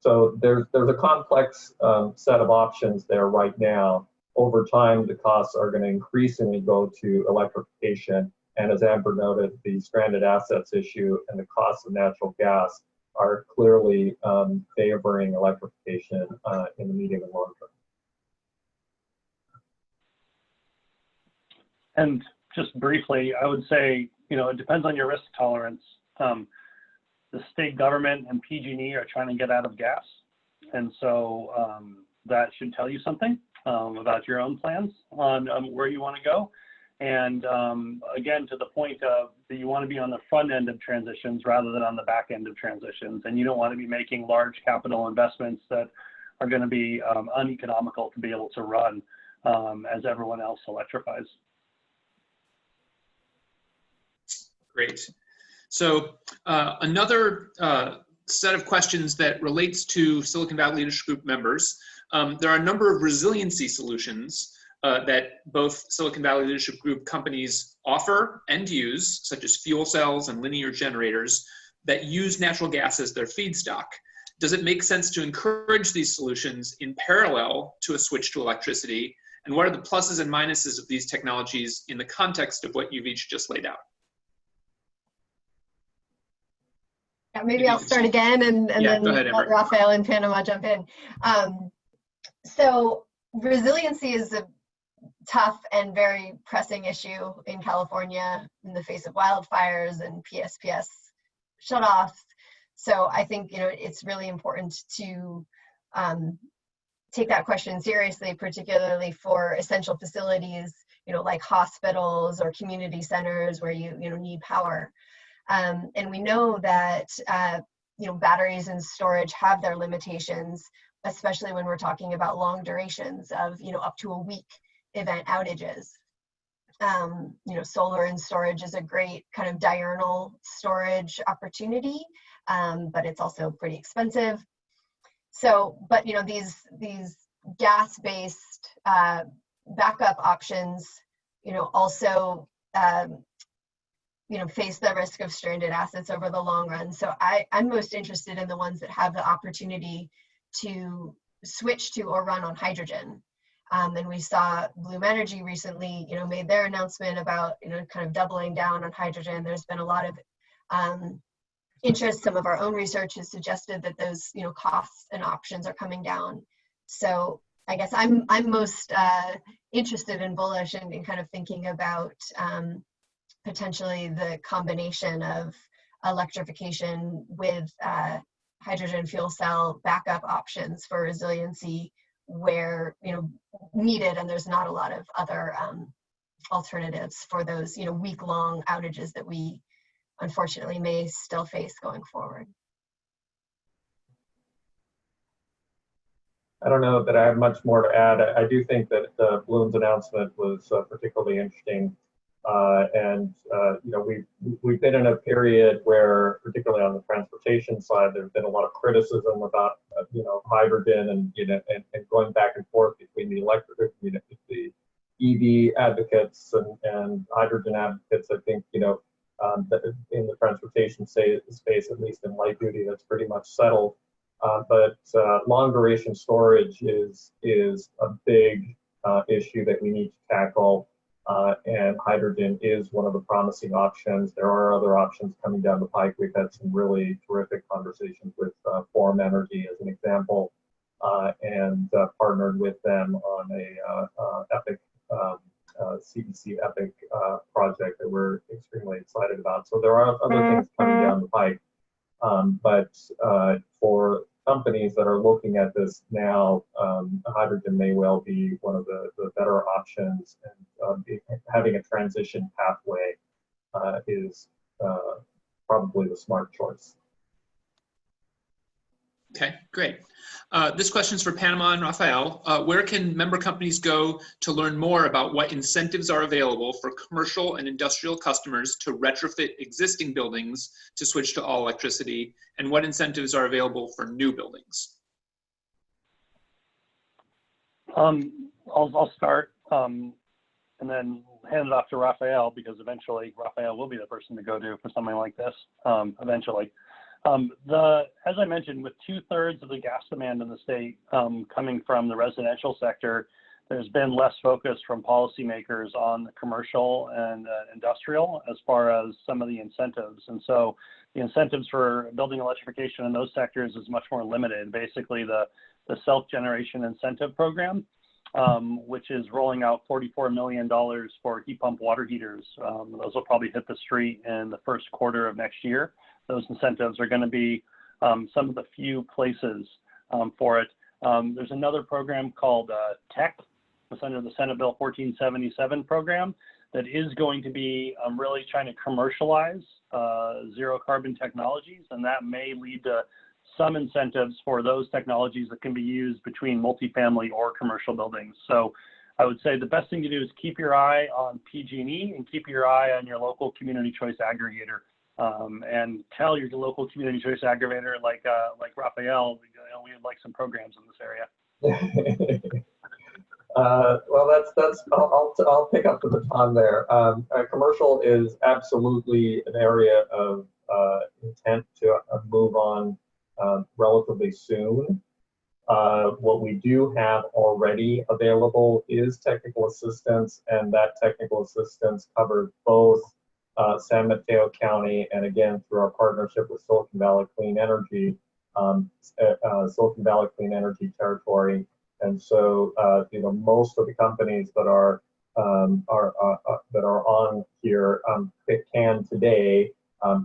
So there's a complex set of options there right now. Over time, the costs are going to increasingly go to electrification. And as Amber noted, the stranded assets issue and the cost of natural gas are clearly favoring electrification in the medium and long term. And just briefly, I would say, it depends on your risk tolerance. The state government and PG&E are trying to get out of gas. And so that should tell you something about your own plans on where you want to go. And again, to the point of that you want to be on the front end of transitions rather than on the back end of transitions. And you don't want to be making large capital investments that are going to be uneconomical to be able to run as everyone else electrifies. Great. So another set of questions that relates to Silicon Valley Leadership Group members. There are a number of resiliency solutions that both Silicon Valley Leadership Group companies offer and use, such as fuel cells and linear generators that use natural gas as their feedstock. Does it make sense to encourage these solutions in parallel to a switch to electricity? And what are the pluses and minuses of these technologies in the context of what you've each just laid out? Yeah, maybe I'll start again and then let Rafael and Panama jump in. So resiliency is a tough and very pressing issue in California in the face of wildfires and PSPS shutoffs. So I think it's really important to take that question seriously, particularly for essential facilities, like hospitals or community centers where you need power. And we know that batteries and storage have their limitations, especially when we're talking about long durations of up to a week event outages. Solar and storage is a great kind of diurnal storage opportunity, but it's also pretty expensive. So, but these gas-based backup options, also face the risk of stranded assets over the long run. So I'm most interested in the ones that have the opportunity to switch to or run on hydrogen. And we saw Bloom Energy recently, made their announcement about, kind of doubling down on hydrogen. There's been a lot of interest. Some of our own research has suggested that those, costs and options are coming down. So I guess I'm most interested and bullish in kind of thinking about potentially the combination of electrification with hydrogen fuel cell backup options for resiliency where needed, and there's not a lot of other alternatives for those week-long outages that we unfortunately may still face going forward. I don't know that I have much more to add. I do think that Bloom's announcement was particularly interesting. We've been in a period where, particularly on the transportation side, there's been a lot of criticism about hydrogen and going back and forth between the the EV advocates and hydrogen advocates. I think that in the transportation space, at least in light duty, that's pretty much settled. But long duration storage is a big issue that we need to tackle. And hydrogen is one of the promising options. There are other options coming down the pike. We've had some really terrific conversations with Forum Energy as an example. and partnered with them on a EPIC CDC EPIC project that we're extremely excited about. So there are other things coming down the pipe, but for companies that are looking at this now, hydrogen may well be one of the better options, and having a transition pathway is probably the smart choice. Okay, great. This question is for Panama and Rafael. Where can member companies go to learn more about what incentives are available for commercial and industrial customers to retrofit existing buildings to switch to all electricity, and what incentives are available for new buildings? I'll start and then hand it off to Rafael, because eventually Rafael will be the person to go to for something like this eventually. As I mentioned, with 2/3 of the gas demand in the state coming from the residential sector, there's been less focus from policymakers on the commercial and industrial as far as some of the incentives. And so the incentives for building electrification in those sectors is much more limited. Basically, the self-generation incentive program, which is rolling out $44 million for heat pump water heaters. Those will probably hit the street in the first quarter of next year. Those incentives are going to be some of the few places for it. There's another program called TEC. It's under the Senate Bill 1477 program that is going to be really trying to commercialize zero carbon technologies, and that may lead to some incentives for those technologies that can be used between multifamily or commercial buildings. So I would say the best thing to do is keep your eye on PG&E and keep your eye on your local community choice aggregator. And tell your local community choice aggregator, like Rafael, we would like some programs in this area. Well, I'll pick up the baton there. Commercial is absolutely an area of intent to move on relatively soon. What we do have already available is technical assistance, and that technical assistance covers both San Mateo County, and again, through our partnership with Silicon Valley Clean Energy, Silicon Valley Clean Energy Territory. And so, most of the companies that are on here can today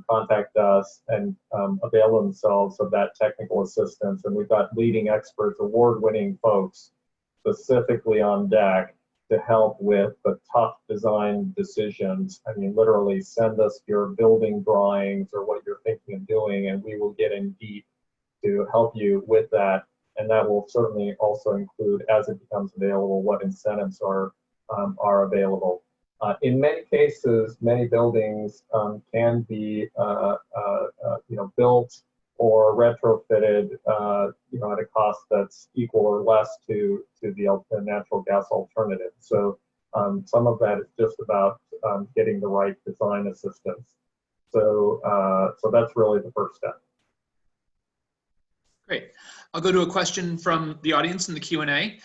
contact us and avail themselves of that technical assistance. And we've got leading experts, award-winning folks, specifically on deck to help with the tough design decisions. I mean, literally send us your building drawings or what you're thinking of doing, and we will get in deep to help you with that. And that will certainly also include, as it becomes available, what incentives are available. In many cases, many buildings can be built or retrofitted, at a cost that's equal or less to the natural gas alternative. So some of that is just about getting the right design assistance. So that's really the first step. Great. I'll go to a question from the audience in the Q&A.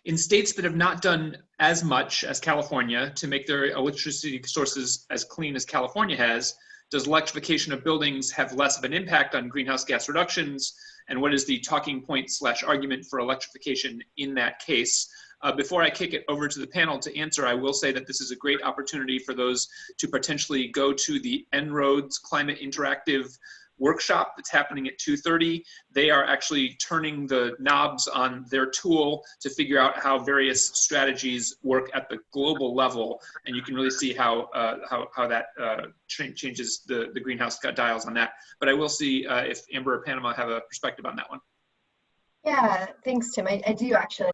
In states that have not done as much as California to make their electricity sources as clean as California has, does electrification of buildings have less of an impact on greenhouse gas reductions? And what is the talking point / argument for electrification in that case? Before I kick it over to the panel to answer, I will say that this is a great opportunity for those to potentially go to the En-ROADS Climate Interactive workshop that's happening at 2:30. They are actually turning the knobs on their tool to figure out how various strategies work at the global level, and you can really see how that changes the greenhouse dials on that. But I will see if Amber or Panama have a perspective on that one. Yeah, thanks, Tim. I do actually,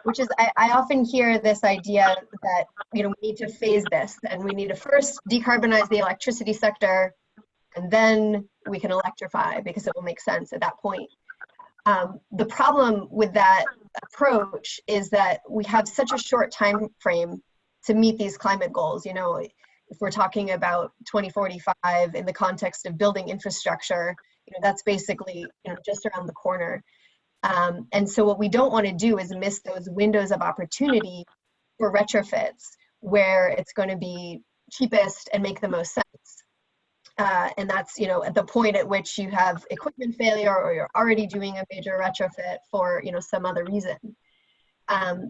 which is I often hear this idea that we need to phase this, and we need to first decarbonize the electricity sector, and then we can electrify because it will make sense at that point. The problem with that approach is that we have such a short time frame to meet these climate goals. If we're talking about 2045 in the context of building infrastructure, that's basically just around the corner. And so what we don't want to do is miss those windows of opportunity for retrofits where it's going to be cheapest and make the most sense. And that's, you know, at the point at which you have equipment failure or you're already doing a major retrofit for, you know, some other reason.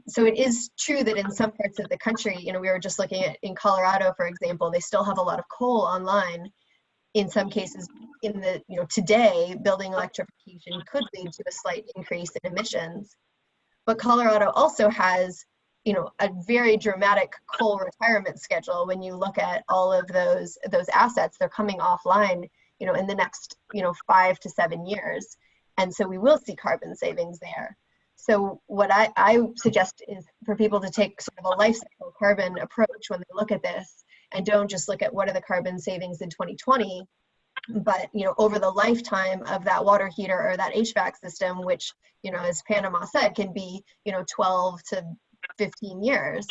So it is true that in some parts of the country, you know, we were just looking at in Colorado, for example, they still have a lot of coal online. In some cases, in the, you know, today, building electrification could lead to a slight increase in emissions. But Colorado also has, you know, a very dramatic coal retirement schedule. When you look at all of those assets, they're coming offline, you know, in the next, you know, 5 to 7 years. And so we will see carbon savings there. So what I suggest is for people to take sort of a life cycle carbon approach when they look at this, and don't just look at what are the carbon savings in 2020, but, you know, over the lifetime of that water heater or that HVAC system, which, you know, as Panama said, can be, you know, 12 to 15 years.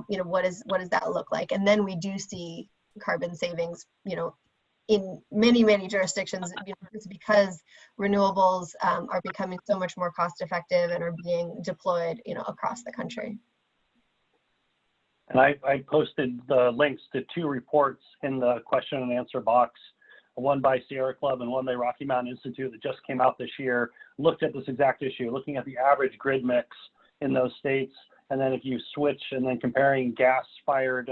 You know, what does that look like? And then we do see carbon savings, you know, in many jurisdictions, you know, it's because renewables are becoming so much more cost effective and are being deployed, you know, across the country. And I posted the links to 2 reports in the question and answer box, one by Sierra Club and one by Rocky Mountain Institute that just came out this year, looked at this exact issue, looking at the average grid mix in those states. And then if you switch and then comparing gas-fired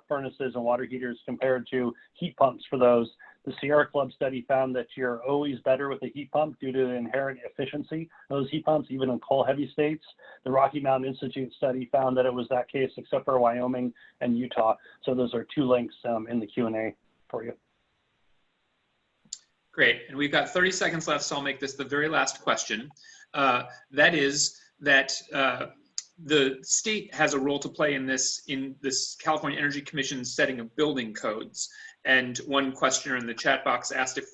furnaces and water heaters compared to heat pumps for those, the Sierra Club study found that you're always better with a heat pump due to the inherent efficiency of those heat pumps, even in coal-heavy states. The Rocky Mountain Institute study found that it was that case, except for Wyoming and Utah. So those are 2 links in the Q&A for you. Great, and we've got 30 seconds left, so I'll make this the very last question. That is that the state has a role to play in this California Energy Commission's setting of building codes. And one questioner in the chat box asked if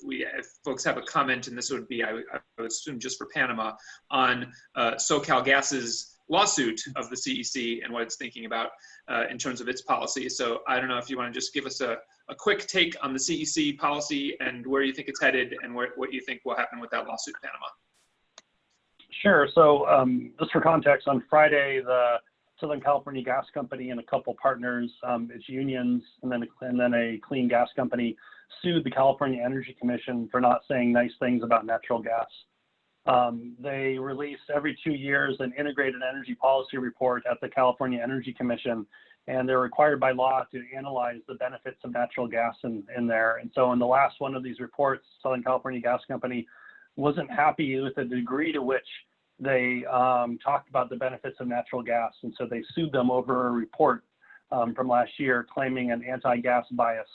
folks have a comment, and this would be, I would assume, just for Panama, on SoCal Gas's lawsuit of the CEC and what it's thinking about in terms of its policy. So I don't know if you want to just give us a quick take on the CEC policy and where you think it's headed and what you think will happen with that lawsuit in Panama. Sure. So just for context, on Friday, the Southern California Gas Company and a couple partners, its unions, and then a clean gas company sued the California Energy Commission for not saying nice things about natural gas. They release every 2 years an integrated energy policy report at the California Energy Commission, and they're required by law to analyze the benefits of natural gas in there. And so in the last one of these reports, Southern California Gas Company wasn't happy with the degree to which they talked about the benefits of natural gas. And so they sued them over a report from last year claiming an anti-gas bias.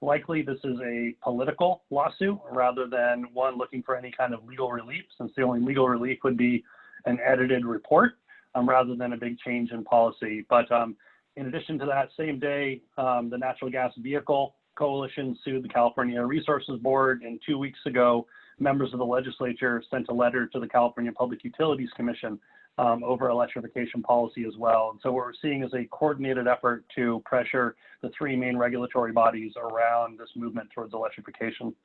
Likely this is a political lawsuit rather than one looking for any kind of legal relief, since the only legal relief would be an edited report rather than a big change in policy. But in addition to that, same day, the Natural Gas Vehicle Coalition sued the California Resources Board, and 2 weeks ago, members of the legislature sent a letter to the California Public Utilities Commission over electrification policy as well. And so what we're seeing is a coordinated effort to pressure the 3 main regulatory bodies around this movement towards electrification.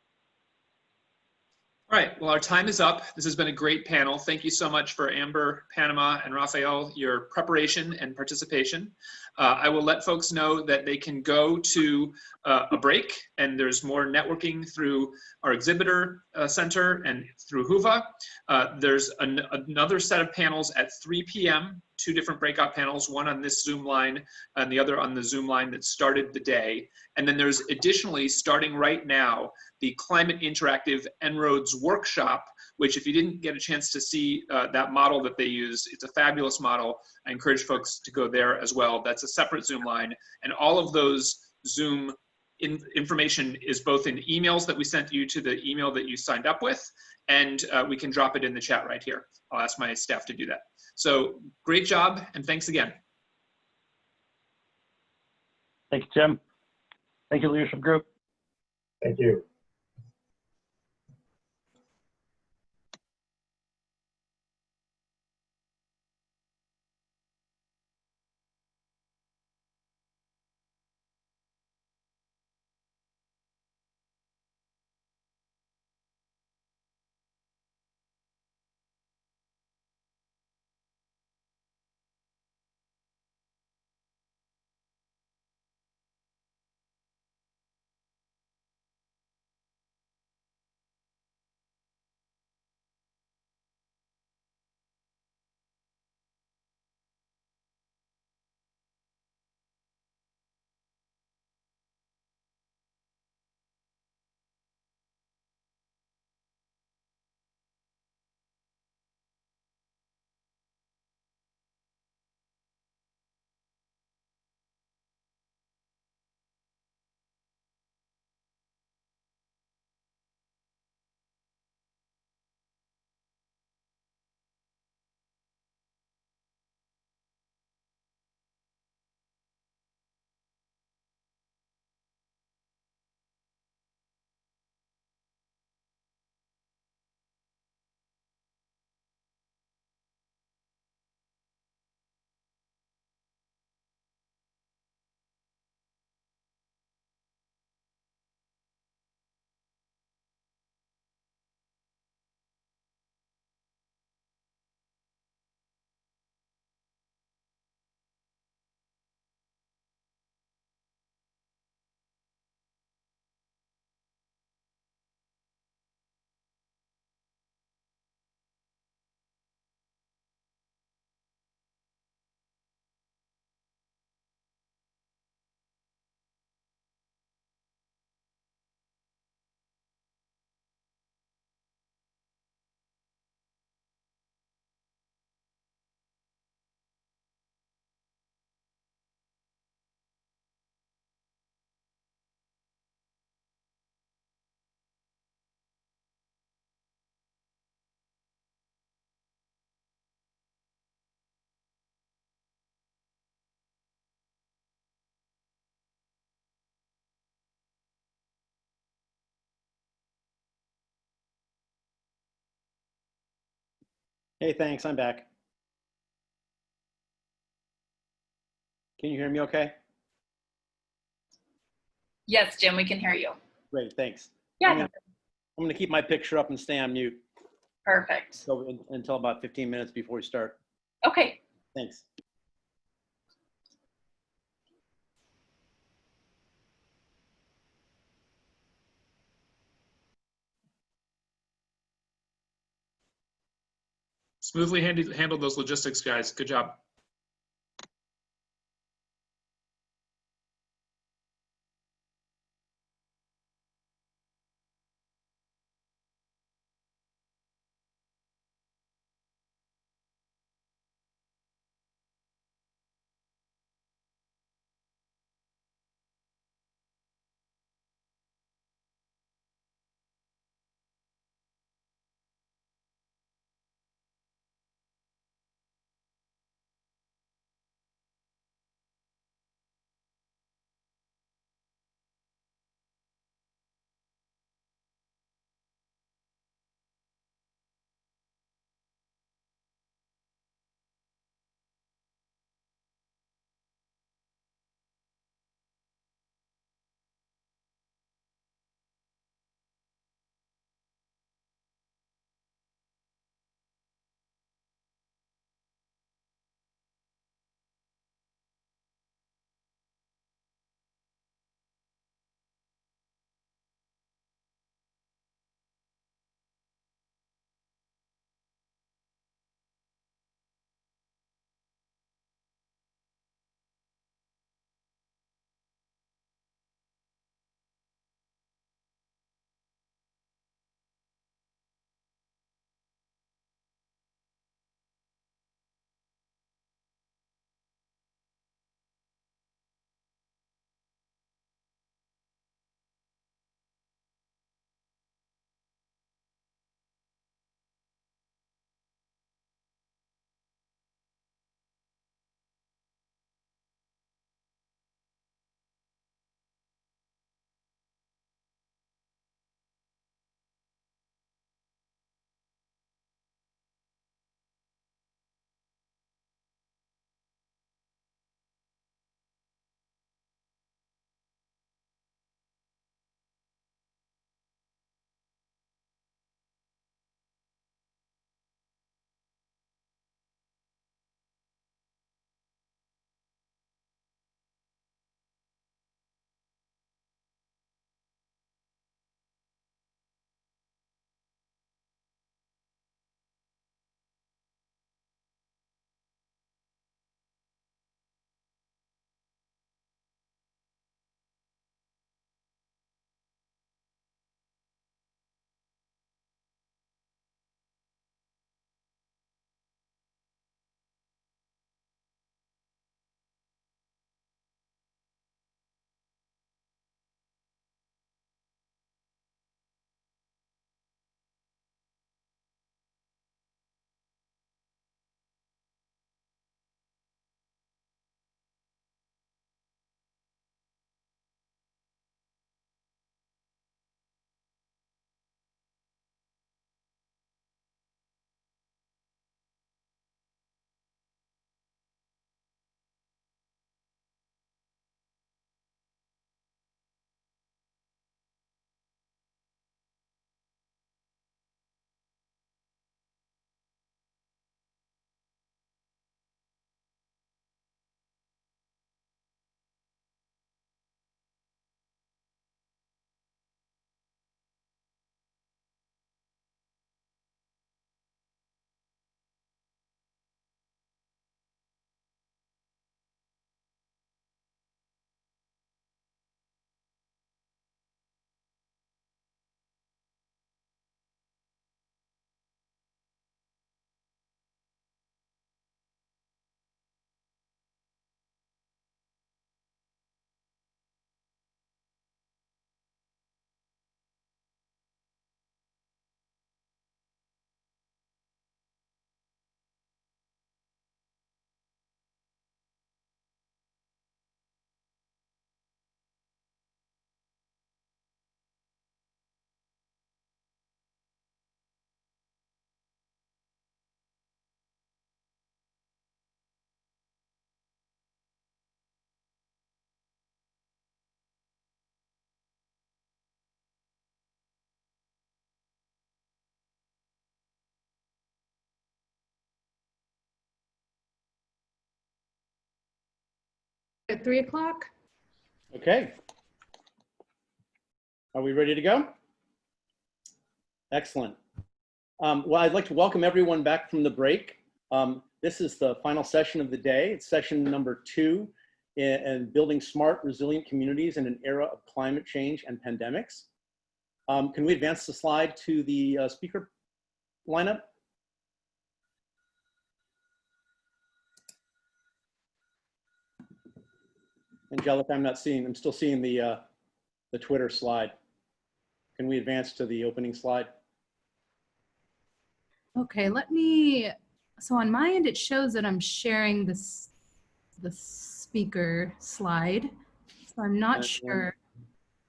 All right, well, our time is up. This has been a great panel. Thank you so much for Amber, Panama, and Rafael, your preparation and participation. I will let folks know that they can go to a break, and there's more networking through our exhibitor center and through HUVA. There's another set of panels at 3 p.m., 2 different breakout panels, one on this Zoom line and the other on the Zoom line that started the day. And then there's additionally, starting right now, the Climate Interactive En-ROADS workshop, which if you didn't get a chance to see that model that they use, it's a fabulous model. I encourage folks to go there as well. That's a separate Zoom line. And all of those Zoom information is both in emails that we sent you to the email that you signed up with, and we can drop it in the chat right here. I'll ask my staff to do that. So great job, and thanks again. Thank you, Tim. Thank you, leadership group. Thank you. Hey, thanks. I'm back. Can you hear me okay? Yes, Jim, we can hear you. Great, thanks. Yeah. I'm gonna keep my picture up and stay on mute Perfect. until about 15 minutes before we start. Okay. Thanks. Smoothly handled those logistics, guys. Good job. at 3 o'clock. Okay. Are we ready to go? Excellent. Well, I'd like to welcome everyone back from the break. This is the final session of the day. It's session number 2 in building smart, resilient communities in an era of climate change and pandemics. Can we advance the slide to the speaker lineup? Angelica, I'm still seeing the Twitter slide. Can we advance to the opening slide? Okay, so on my end, it shows that I'm sharing the speaker slide. So I'm not sure.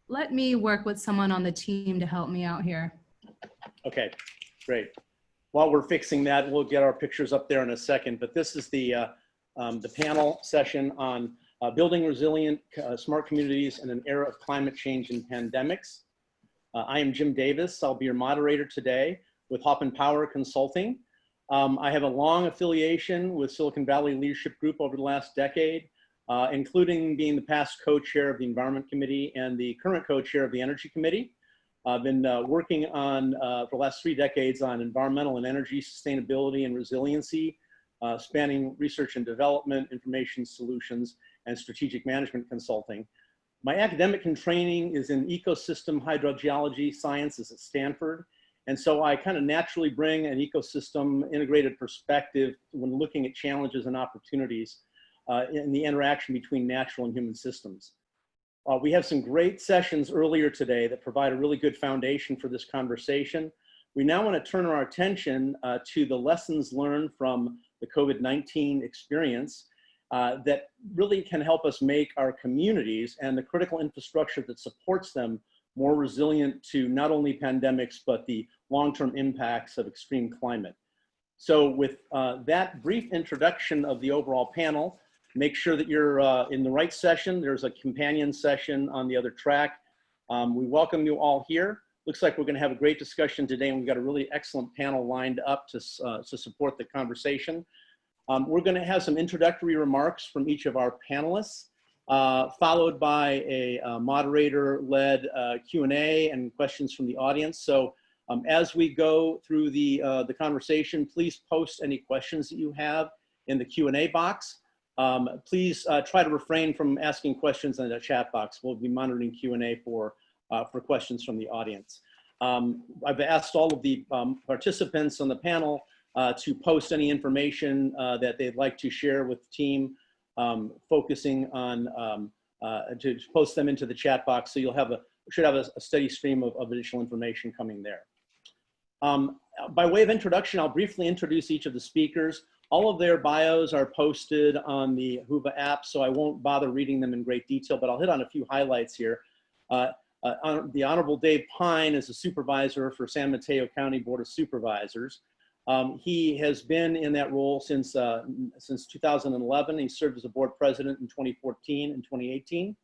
Let me work with someone on the team to help me out here. Okay, great. While we're fixing that, we'll get our pictures up there in a second, but this is the panel session on building resilient smart communities in an era of climate change and pandemics. I am Jim Davis. I'll be your moderator today with Hoffman Power Consulting. I have a long affiliation with Silicon Valley Leadership Group over the last decade, including being the past co-chair of the Environment Committee and the current co-chair of the Energy Committee. I've been working on, for the last 3 decades, on environmental and energy sustainability and resiliency, spanning research and development, information solutions, and strategic management consulting. My academic training is in ecosystem hydrogeology sciences at Stanford. And so I kind of naturally bring an ecosystem integrated perspective when looking at challenges and opportunities in the interaction between natural and human systems. We have some great sessions earlier today that provide a really good foundation for this conversation. We now want to turn our attention to the lessons learned from the COVID-19 experience that really can help us make our communities and the critical infrastructure that supports them more resilient to not only pandemics, but the long-term impacts of extreme climate. So with that brief introduction of the overall panel, make sure that you're in the right session. There's a companion session on the other track. We welcome you all here. Looks like we're gonna have a great discussion today, and we've got a really excellent panel lined up to support the conversation. We're gonna have some introductory remarks from each of our panelists, followed by a moderator-led Q&A and questions from the audience. So as we go through the conversation, please post any questions that you have in the Q&A box. Please try to refrain from asking questions in the chat box. We'll be monitoring Q&A for questions from the audience. I've asked all of the participants on the panel to post any information that they'd like to share with the team, focusing on to post them into the chat box, so you'll have should have a steady stream of additional information coming there. By way of introduction, I'll briefly introduce each of the speakers. All of their bios are posted on the Whova app, so I won't bother reading them in great detail, but I'll hit on a few highlights here. The Honorable Dave Pine is a supervisor for San Mateo County Board of Supervisors. He has been in that role since 2011. He served as a board president in 2014 and 2018.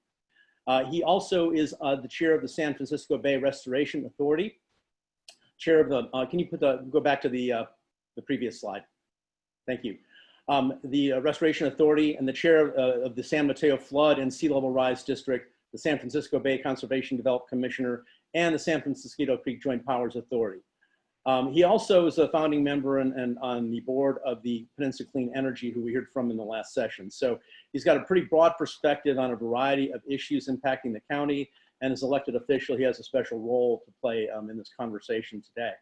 He also is the chair of the San Francisco Bay Restoration Authority. Chair of the, can you go back to the previous slide? Thank you. The Restoration Authority and the chair of the San Mateo Flood and Sea Level Rise District, the San Francisco Bay Conservation Development Commissioner, and the San Francisco Creek Joint Powers Authority. He also is a founding member and on the board of the Peninsula Clean Energy, who we heard from in the last session. So he's got a pretty broad perspective on a variety of issues impacting the county, and as elected official, he has a special role to play in this conversation today.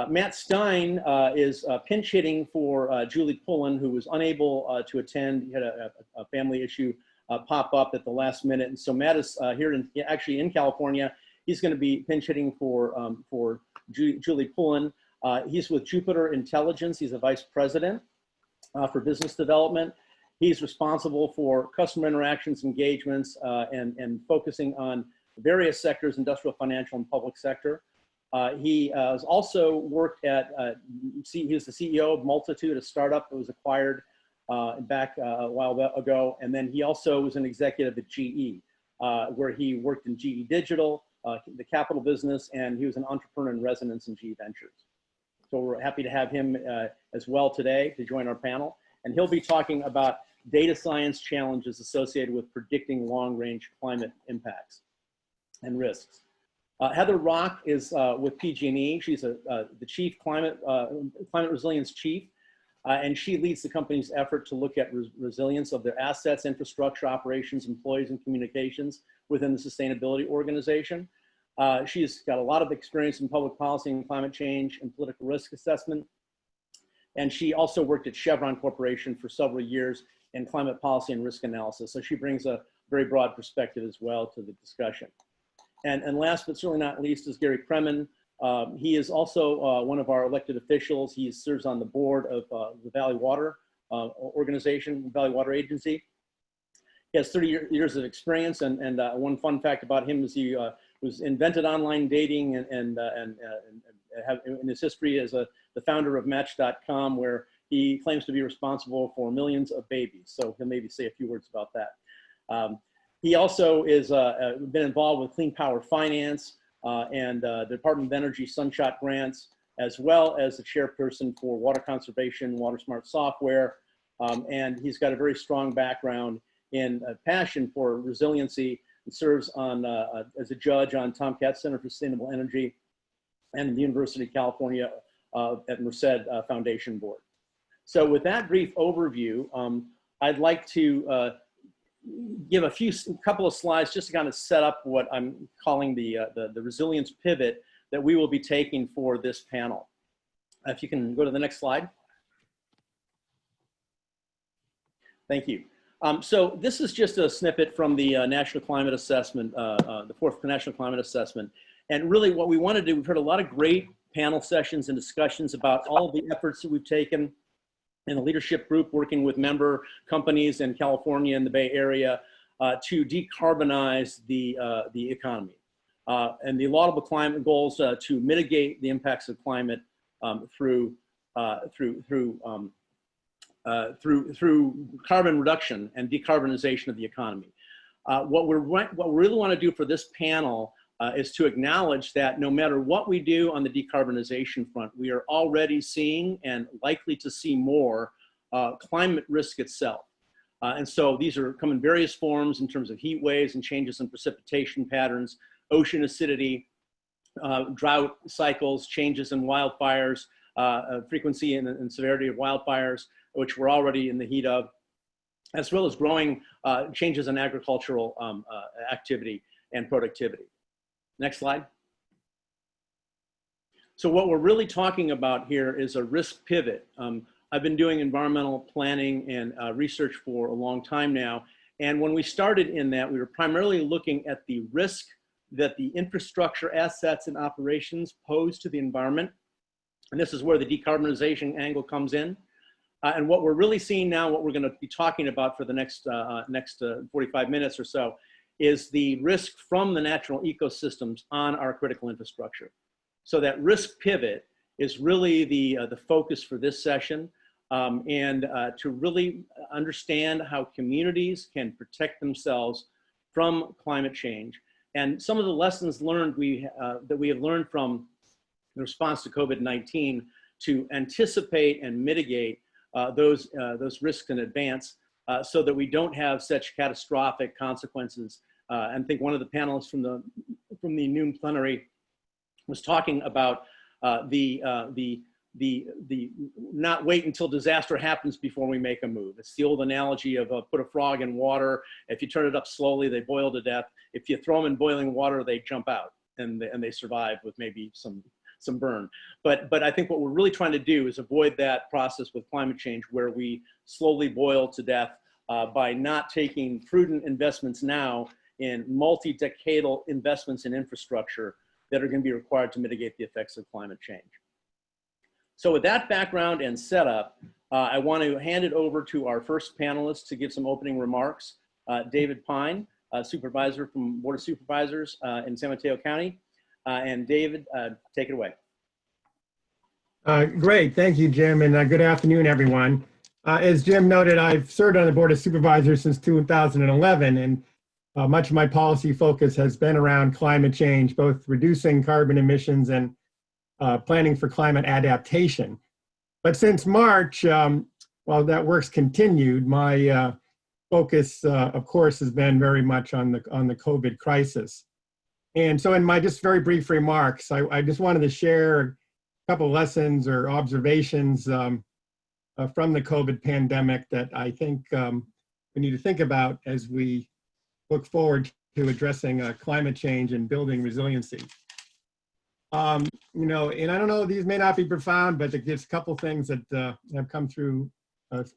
Matt Stein is pinch hitting for Julie Pullen, who was unable to attend. He had a family issue pop up at the last minute. And so Matt is here actually in California. He's going to be pinch hitting for Julie Pullen. He's with Jupiter Intelligence. He's a vice president for business development. He's responsible for customer interactions, engagements, and focusing on various sectors, industrial, financial, and public sector. He has also worked at, he was the CEO of Multitude, a startup that was acquired back a while ago. And then he also was an executive at GE, where he worked in GE Digital, the capital business, and he was an entrepreneur in residence in GE Ventures. So we're happy to have him as well today to join our panel. And he'll be talking about data science challenges associated with predicting long-range climate impacts and risks. Heather Rock is with PG&E. She's the chief climate resilience chief, and she leads the company's effort to look at resilience of their assets, infrastructure, operations, employees, and communications within the sustainability organization. She's got a lot of experience in public policy and climate change and political risk assessment. And she also worked at Chevron Corporation for several years in climate policy and risk analysis. So she brings a very broad perspective as well to the discussion. And last but certainly not least is Gary Kremen. He is also one of our elected officials. He serves on the board of the Valley Water organization, Valley Water Agency. He has 30 years of experience, and one fun fact about him is he was invented online dating and have in his history as the founder of Match.com, where he claims to be responsible for millions of babies. So he'll maybe say a few words about that. He also is been involved with Clean Power Finance and the Department of Energy Sunshot Grants, as well as the chairperson for Water Conservation, Water Smart Software. And he's got a very strong background in passion for resiliency and serves on as a judge on Tomcat Center for Sustainable Energy and the University of California at Merced Foundation Board. So with that brief overview, I'd like to give a couple of slides just to kind of set up what I'm calling the resilience pivot that we will be taking for this panel. If you can go to the next slide. Thank you. So this is just a snippet from the National Climate Assessment, the fourth National Climate Assessment. And really what we want to do, we've heard a lot of great panel sessions and discussions about all of the efforts that we've taken in the leadership group working with member companies in California and the Bay Area to decarbonize the economy. And the laudable climate goals to mitigate the impacts of climate through carbon reduction and decarbonization of the economy. What we really want to do for this panel is to acknowledge that no matter what we do on the decarbonization front, we are already seeing and likely to see more climate risk itself. And so these come in various forms in terms of heat waves and changes in precipitation patterns, ocean acidity, drought cycles, changes in wildfires, frequency and severity of wildfires, which we're already in the heat of, as well as growing changes in agricultural activity and productivity. Next slide. So what we're really talking about here is a risk pivot. I've been doing environmental planning and research for a long time now. And when we started in that, we were primarily looking at the risk that the infrastructure assets and operations pose to the environment. And this is where the decarbonization angle comes in. And what we're really seeing now, what we're going to be talking about for the next 45 minutes or so, is the risk from the natural ecosystems on our critical infrastructure. So that risk pivot is really the focus for this session, and to really understand how communities can protect themselves from climate change. And some of the lessons learned that we have learned from the response to COVID-19 to anticipate and mitigate those risks in advance so that we don't have such catastrophic consequences. And I think one of the panelists from the noon plenary was talking about the not wait until disaster happens before we make a move. It's the old analogy of put a frog in water. If you turn it up slowly, they boil to death. If you throw them in boiling water, they jump out and they survive with maybe some burn. But I think what we're really trying to do is avoid that process with climate change where we slowly boil to death by not taking prudent investments now in multi-decadal investments in infrastructure that are going to be required to mitigate the effects of climate change. So with that background and setup, I want to hand it over to our first panelist to give some opening remarks. David Pine, supervisor from Board of Supervisors in San Mateo County. And David, take it away. Great, thank you, Jim, and good afternoon, everyone. As Jim noted, I've served on the Board of Supervisors since 2011, and much of my policy focus has been around climate change, both reducing carbon emissions and planning for climate adaptation. But since March, while that work's continued, my focus, of course, has been very much on the COVID crisis. And so in my just very brief remarks, I just wanted to share a couple lessons or observations from the COVID pandemic that I think we need to think about as we look forward to addressing climate change and building resiliency. You know, and I don't know, these may not be profound, but there's a couple things that have come through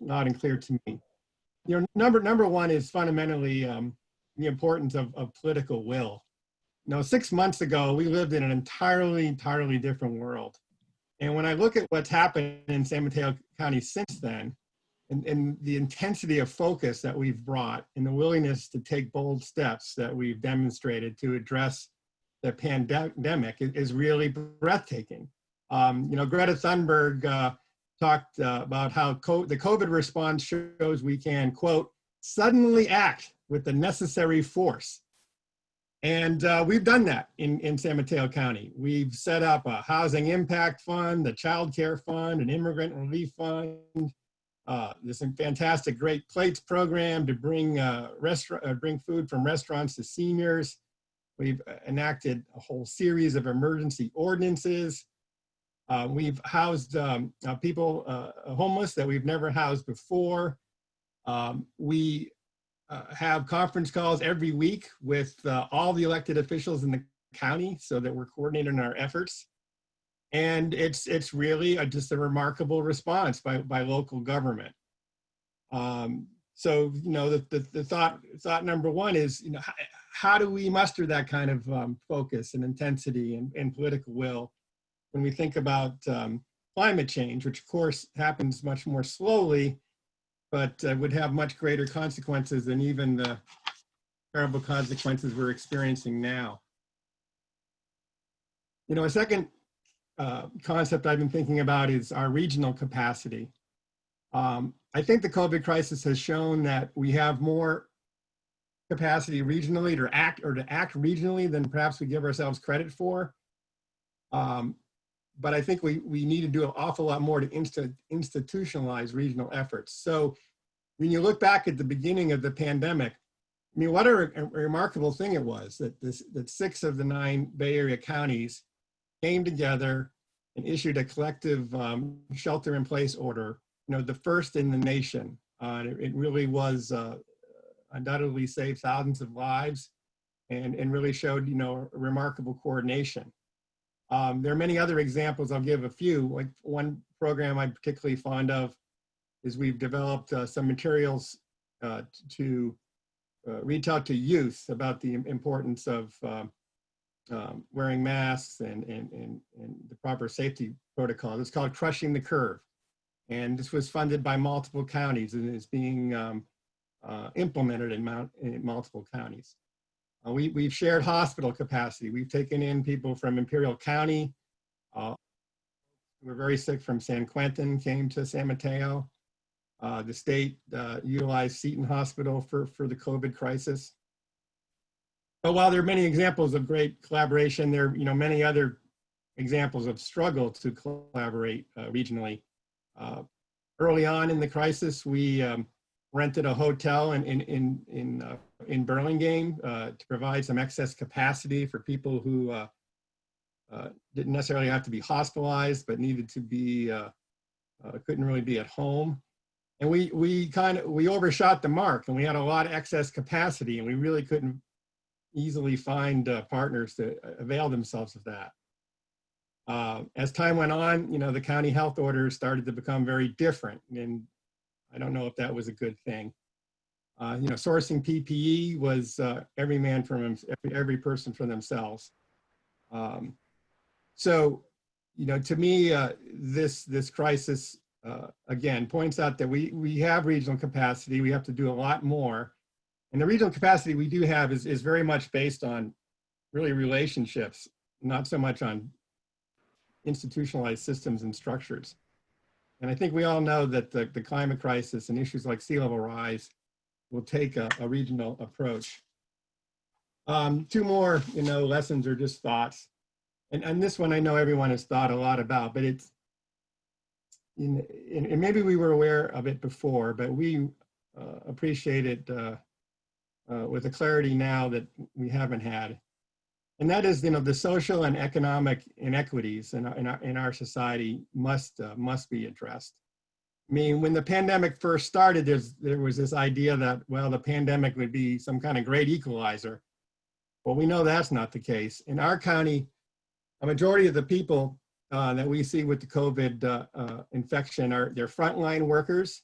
loud and clear to me. You know, number one is fundamentally the importance of political will. You know, 6 months ago, we lived in an entirely different world. And when I look at what's happened in San Mateo County since then, and the intensity of focus that we've brought and the willingness to take bold steps that we've demonstrated to address the pandemic is really breathtaking. You know, Greta Thunberg talked about how the COVID response shows we can, quote, suddenly act with the necessary force. And we've done that in San Mateo County. We've set up a housing impact fund, the child care fund, an immigrant relief fund. There's a fantastic Great Plates program to bring food from restaurants to seniors. We've enacted a whole series of emergency ordinances. We've housed people homeless that we've never housed before. We have conference calls every week with all the elected officials in the county so that we're coordinating our efforts. And it's really just a remarkable response by local government. So, you know, the thought number one is, you know, how do we muster that kind of focus and intensity and political will when we think about climate change, which of course happens much more slowly, but would have much greater consequences than even the terrible consequences we're experiencing now. You know, a second concept I've been thinking about is our regional capacity. I think the COVID crisis has shown that we have more capacity regionally to act regionally than perhaps we give ourselves credit for. But I think we need to do an awful lot more to institutionalize regional efforts. So when you look back at the beginning of the pandemic, I mean, what a remarkable thing it was that 6 of the 9 Bay Area counties came together and issued a collective shelter-in-place order, you know, the first in the nation. It really was undoubtedly saved thousands of lives and really showed, you know, remarkable coordination. There are many other examples. I'll give a few. Like one program I'm particularly fond of is we've developed some materials to reach out to youth about the importance of wearing masks and the proper safety protocols. It's called Crushing the Curve. And this was funded by multiple counties and is being implemented in multiple counties. We've shared hospital capacity. We've taken in people from Imperial County. Who were very sick from San Quentin, came to San Mateo. The state utilized Seton Hospital for the COVID crisis. But while there are many examples of great collaboration, there are, you know, many other examples of struggle to collaborate regionally. Early on in the crisis, we rented a hotel in Burlingame to provide some excess capacity for people who didn't necessarily have to be hospitalized, but needed to be, couldn't really be at home. And we overshot the mark, and we had a lot of excess capacity, and we really couldn't easily find partners to avail themselves of that. As time went on, you know, the county health orders started to become very different, and I don't know if that was a good thing. You know, sourcing PPE was every person for themselves. So, you know, to me, this crisis again points out that we have regional capacity. We have to do a lot more, and the regional capacity we do have is very much based on really relationships, not so much on institutionalized systems and structures. And I think we all know that the climate crisis and issues like sea level rise will take a regional approach. 2 more, you know, lessons or just thoughts. And this one I know everyone has thought a lot about, but it's, and maybe we were aware of it before, but we appreciate it with a clarity now that we haven't had. And that is, the social and economic inequities in our society must be addressed. I mean, when the pandemic first started, there was this idea that, well, the pandemic would be some kind of great equalizer. Well, we know that's not the case. In our county, a majority of the people that we see with the COVID infection they're frontline workers.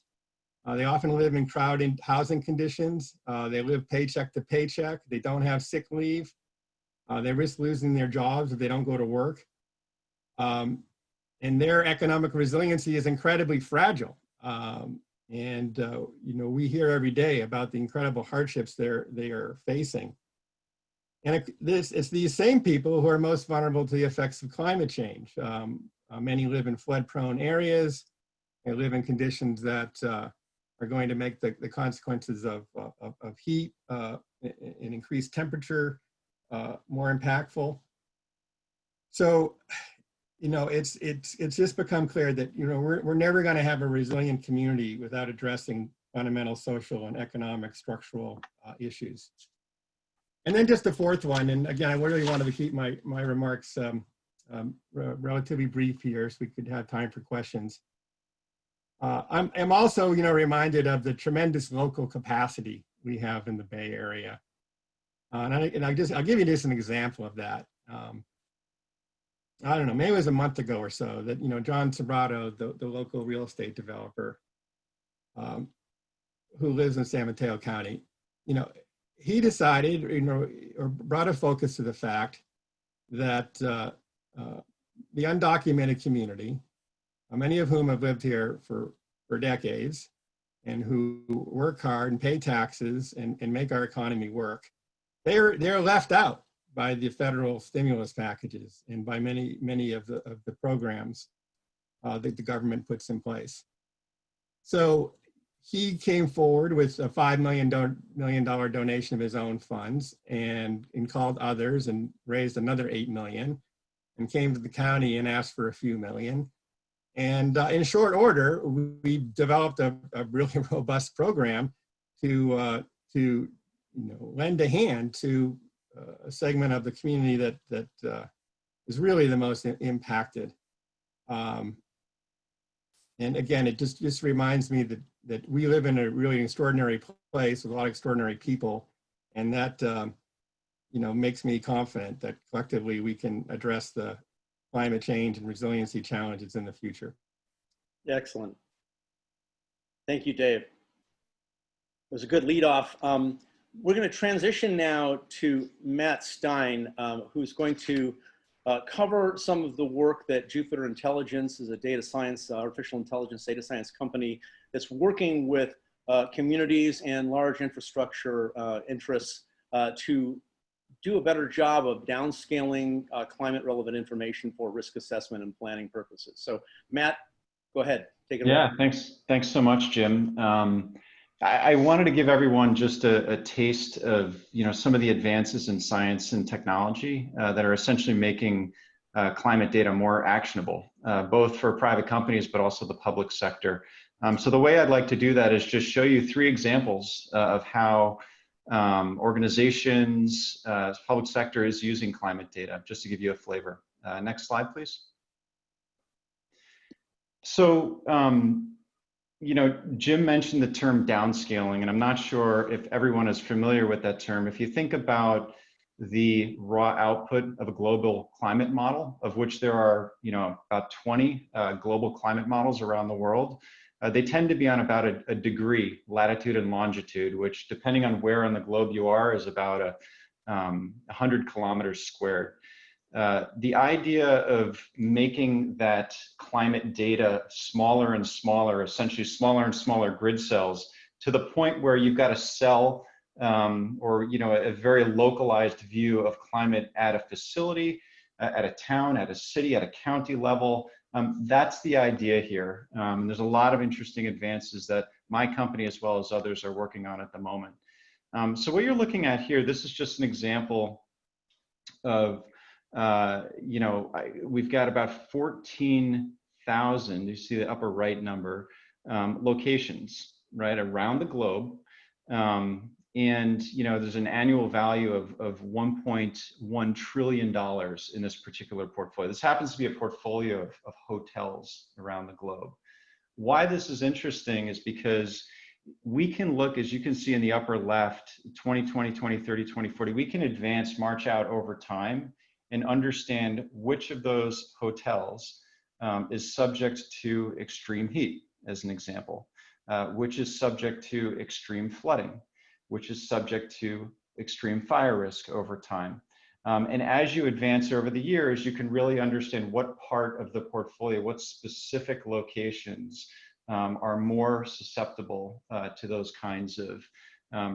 They often live in crowded housing conditions. They live paycheck to paycheck. They don't have sick leave. They risk losing their jobs if they don't go to work. And their economic resiliency is incredibly fragile. We hear every day about the incredible hardships they are facing. And it's these same people who are most vulnerable to the effects of climate change. Many live in flood-prone areas. They live in conditions that are going to make the consequences of heat and increased temperature more impactful. So, it's just become clear that we're never going to have a resilient community without addressing fundamental social and economic structural issues. And then just the fourth one, and again, I really wanted to keep my remarks relatively brief here so we could have time for questions. I'm also, reminded of the tremendous local capacity we have in the Bay Area. I'll give you just an example of that. I don't know, maybe it was a month ago or so that, John Sobrato, the local real estate developer who lives in San Mateo County, he decided, or brought a focus to the fact that the undocumented community, many of whom have lived here for decades and who work hard and pay taxes and make our economy work, they're left out by the federal stimulus packages and by many of the programs that the government puts in place. So he came forward with a $5 million donation of his own funds and called others and raised another $8 million and came to the county and asked for a few million. And in short order, we developed a really robust program to lend a hand to a segment of the community that is really the most impacted. And again, it just reminds me that we live in a really extraordinary place with a lot of extraordinary people, and that makes me confident that collectively we can address the climate change and resiliency challenges in the future. Excellent. Thank you, Dave. It was a good lead off. We're going to transition now to Matt Stein, who's going to cover some of the work that Jupiter Intelligence is a data science, artificial intelligence data science company that's working with communities and large infrastructure interests to do a better job of downscaling climate relevant information for risk assessment and planning purposes. So Matt, go ahead, take it away. Yeah, thanks so much, Jim. I wanted to give everyone just a taste of some of the advances in science and technology that are essentially making climate data more actionable, both for private companies but also the public sector. So the way I'd like to do that is just show you 3 examples of how organizations, public sector is using climate data, just to give you a flavor. Next slide, please. So, Jim mentioned the term downscaling, and I'm not sure if everyone is familiar with that term. If you think about the raw output of a global climate model, of which there are, about 20 global climate models around the world, they tend to be on about a degree, latitude and longitude, which depending on where on the globe you are is about 100 kilometers squared. The idea of making that climate data smaller and smaller, essentially smaller and smaller grid cells, to the point where you've got a cell or a very localized view of climate at a facility, at a town, at a city, at a county level. That's the idea here. And there's a lot of interesting advances that my company as well as others are working on at the moment. So what you're looking at here, this is just an example of we've got about 14,000 1,000, you see the upper right number, locations, right, around the globe. And there's an annual value of $1.1 trillion in this particular portfolio. This happens to be a portfolio of hotels around the globe. Why this is interesting is because we can look, as you can see in the upper left, 2020, 2030, 2040, we can march out over time and understand which of those hotels is subject to extreme heat, as an example, which is subject to extreme flooding, which is subject to extreme fire risk over time. And as you advance over the years, you can really understand what part of the portfolio, what specific locations are more susceptible to those kinds of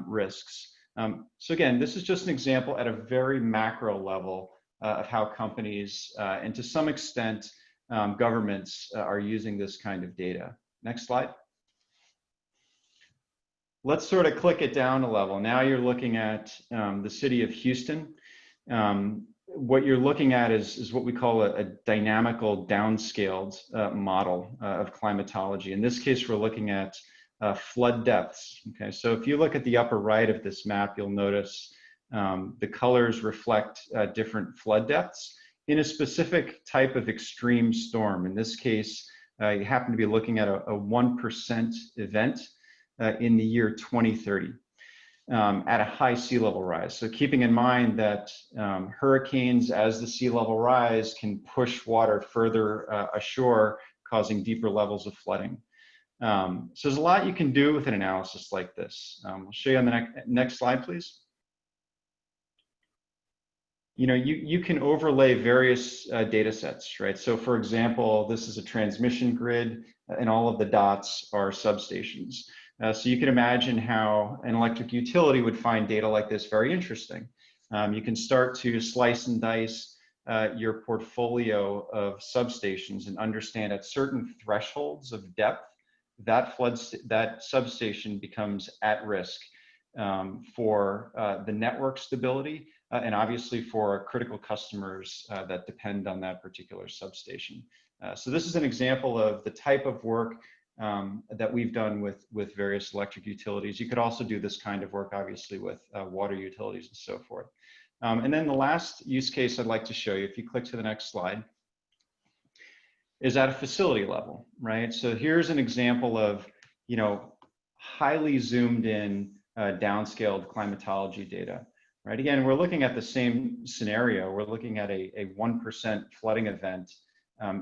risks. So again, this is just an example at a very macro level of how companies and to some extent governments are using this kind of data. Next slide. Let's sort of click it down a level. Now you're looking at the city of Houston. What you're looking at is what we call a dynamical downscaled model of climatology. In this case, we're looking at flood depths. Okay, so if you look at the upper right of this map, you'll notice the colors reflect different flood depths in a specific type of extreme storm. In this case, you happen to be looking at a 1% event in the year 2030. At a high sea level rise. So keeping in mind that hurricanes, as the sea level rise, can push water further ashore, causing deeper levels of flooding. So there's a lot you can do with an analysis like this. I'll show you on the next slide, please. You can overlay various data sets, right? So for example, this is a transmission grid and all of the dots are substations. So you can imagine how an electric utility would find data like this very interesting. You can start to slice and dice your portfolio of substations and understand at certain thresholds of depth, that substation becomes at risk for the network stability and obviously for critical customers that depend on that particular substation. So this is an example of the type of work that we've done with various electric utilities. You could also do this kind of work, obviously, with water utilities and so forth. And then the last use case I'd like to show you, if you click to the next slide, is at a facility level, right? So here's an example of, highly zoomed in downscaled climatology data, right? Again, we're looking at the same scenario. We're looking at a 1% flooding event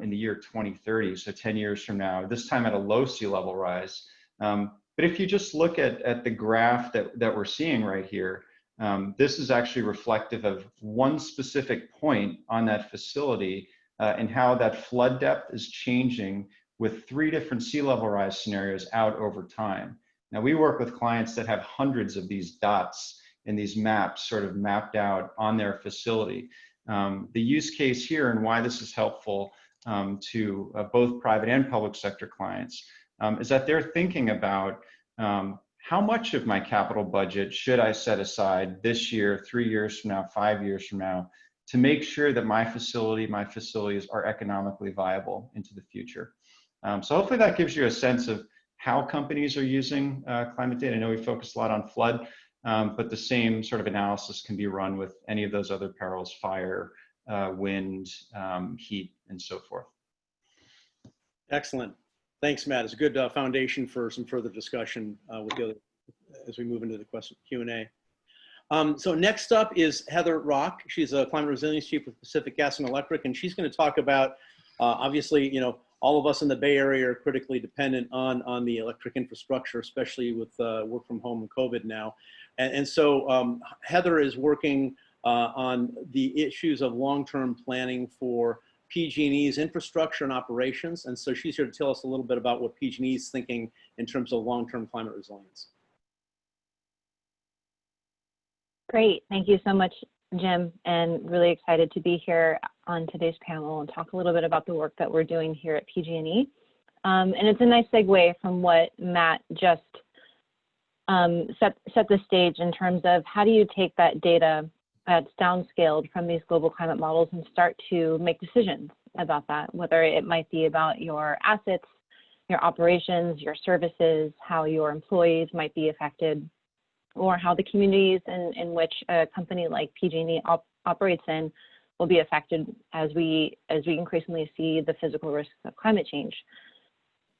in the year 2030, so 10 years from now, this time at a low sea level rise. But if you just look at the graph that we're seeing right here, this is actually reflective of one specific point on that facility and how that flood depth is changing with 3 different sea level rise scenarios out over time. Now, we work with clients that have hundreds of these dots and these maps sort of mapped out on their facility. The use case here and why this is helpful to both private and public sector clients is that they're thinking about how much of my capital budget should I set aside this year, 3 years from now, 5 years from now, to make sure that my facilities are economically viable into the future. So hopefully that gives you a sense of how companies are using climate data. I know we focus a lot on flood, but the same sort of analysis can be run with any of those other perils, fire, wind, heat, and so forth. Excellent. Thanks, Matt. It's a good foundation for some further discussion with the other, as we move into the question Q&A. So next up is Heather Rock. She's a climate resilience chief with Pacific Gas and Electric, and she's going to talk about, obviously, all of us in the Bay Area are critically dependent on the electric infrastructure, especially with work from home and COVID now. And so Heather is working on the issues of long-term planning for PG&E's infrastructure and operations. And so she's here to tell us a little bit about what PG&E is thinking in terms of long-term climate resilience. Great. Thank you so much, Jim, and really excited to be here on today's panel and talk a little bit about the work that we're doing here at PG&E. And it's a nice segue from what Matt just set the stage in terms of how do you take that data that's downscaled from these global climate models and start to make decisions about that, whether it might be about your assets, your operations, your services, how your employees might be affected, or how the communities in which a company like PG&E operates in will be affected as we increasingly see the physical risks of climate change.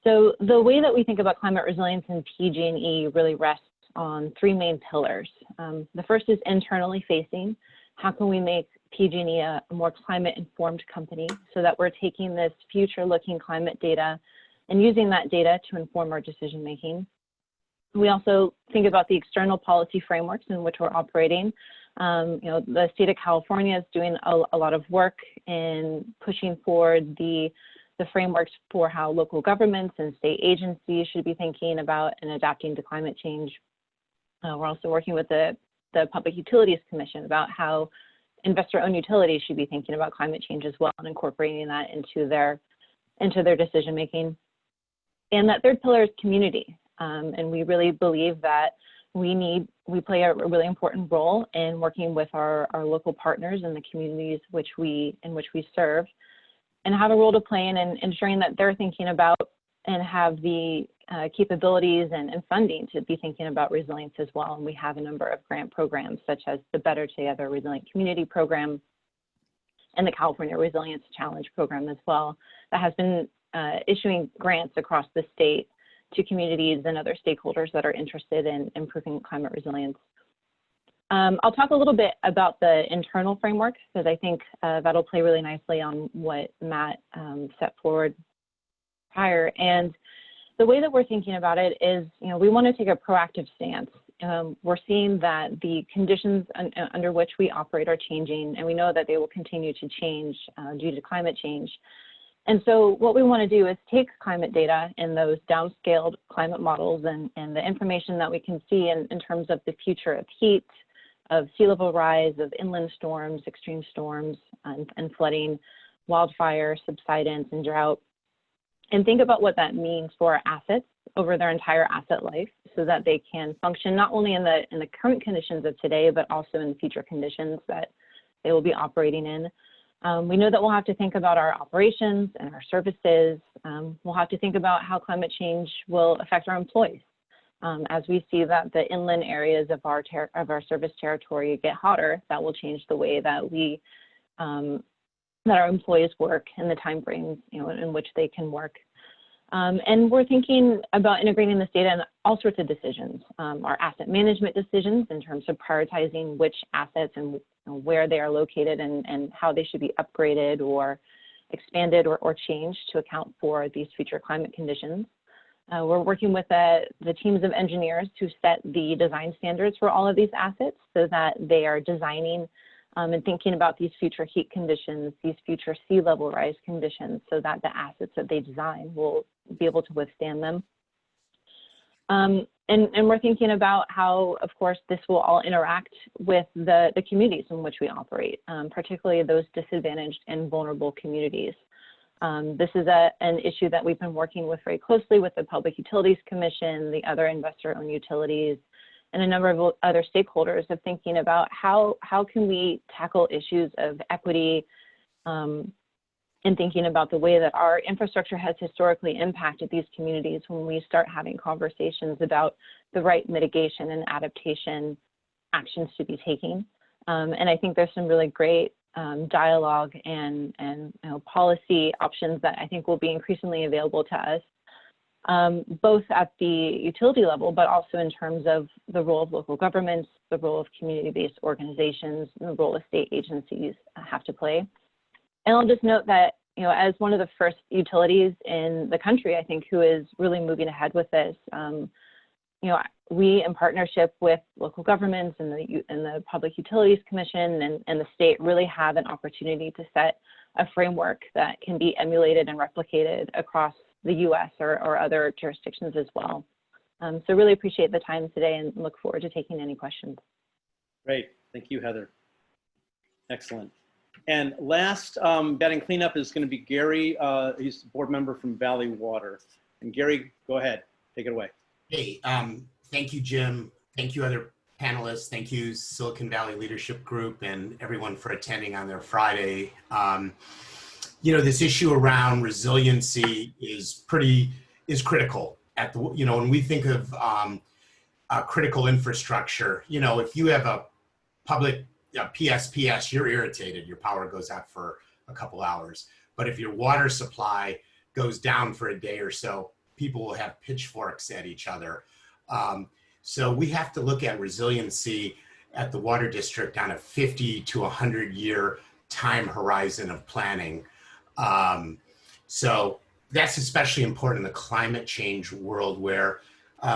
So the way that we think about climate resilience in PG&E really rests on three main pillars. The first is internally facing. How can we make PG&E a more climate-informed company so that we're taking this future-looking climate data and using that data to inform our decision-making? We also think about the external policy frameworks in which we're operating. The state of California is doing a lot of work in pushing forward the frameworks for how local governments and state agencies should be thinking about and adapting to climate change. We're also working with the Public Utilities Commission about how investor-owned utilities should be thinking about climate change as well and incorporating that into their decision-making. And that third pillar is community. And we really believe that we play a really important role in working with our local partners in the communities in which we serve, and have a role to play in ensuring that they're thinking about and have the capabilities and funding to be thinking about resilience as well. And we have a number of grant programs such as the Better Together Resilient Community Program and the California Resilience Challenge Program as well, that has been issuing grants across the state to communities and other stakeholders that are interested in improving climate resilience. I'll talk a little bit about the internal framework because I think that'll play really nicely on what Matt set forward prior. And the way that we're thinking about it is, we want to take a proactive stance. We're seeing that the conditions under which we operate are changing, and we know that they will continue to change due to climate change. And so what we want to do is take climate data and those downscaled climate models and the information that we can see in terms of the future of heat, of sea level rise, of inland storms, extreme storms, and flooding, wildfire, subsidence, and drought, and think about what that means for our assets over their entire asset life so that they can function not only in the current conditions of today, but also in the future conditions that they will be operating in. We know that we'll have to think about our operations and our services. We'll have to think about how climate change will affect our employees. As we see that the inland areas of our service territory get hotter, that will change the way that that our employees work and the time frames in which they can work. And we're thinking about integrating this data in all sorts of decisions, our asset management decisions in terms of prioritizing which assets and where they are located and how they should be upgraded or expanded or changed to account for these future climate conditions. We're working with the teams of engineers to set the design standards for all of these assets so that they are designing and thinking about these future heat conditions, these future sea level rise conditions, so that the assets that they design will be able to withstand them. And we're thinking about how, of course, this will all interact with the communities in which we operate, particularly those disadvantaged and vulnerable communities. This is an issue that we've been working with very closely with the Public Utilities Commission, the other investor-owned utilities, and a number of other stakeholders of thinking about how can we tackle issues of equity and thinking about the way that our infrastructure has historically impacted these communities when we start having conversations about the right mitigation and adaptation actions to be taking. And I think there's some really great dialogue and policy options that I think will be increasingly available to us, both at the utility level, but also in terms of the role of local governments, the role of community-based organizations, and the role of state agencies have to play. And I'll just note that, as one of the first utilities in the country, I think, who is really moving ahead with this, we, in partnership with local governments and the Public Utilities Commission and the state, really have an opportunity to set a framework that can be emulated and replicated across the U.S. or other jurisdictions as well. So really appreciate the time today and look forward to taking any questions. Great, thank you, Heather. Excellent. And last batting cleanup is going to be Gary. He's a board member from Valley Water. And Gary, go ahead, take it away. Hey, thank you, Jim. Thank you, other panelists. Thank you, Silicon Valley Leadership Group, and everyone for attending on their Friday. you know, this issue around resiliency is critical at the, you know, when we think of critical infrastructure, you know, if you have a public PSPS, you're irritated, your power goes out for a couple hours. But if your water supply goes down for a day or so, people will have pitchforks at each other. So we have to look at resiliency at the water district on a 50 to 100 year time horizon of planning. So that's especially important in the climate change world, where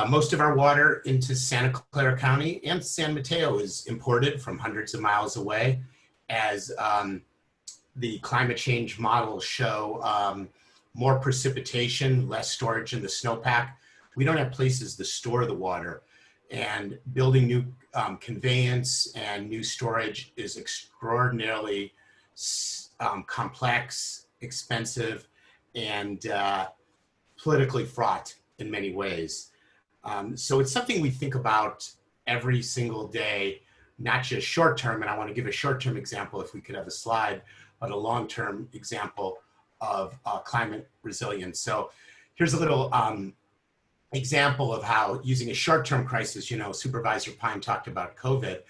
most of our water into Santa Clara County and San Mateo is imported from hundreds of miles away, as the climate change models show. More precipitation, less storage in the snowpack. We don't have places to store the water, and building new conveyance and new storage is extraordinarily complex, expensive, and politically fraught in many ways. So it's something we think about every single day, not just short term, and I want to give a short term example if we could have a slide, but a long term example of climate resilience. So here's a little example of how using a short-term crisis, you know, Supervisor Pine talked about COVID.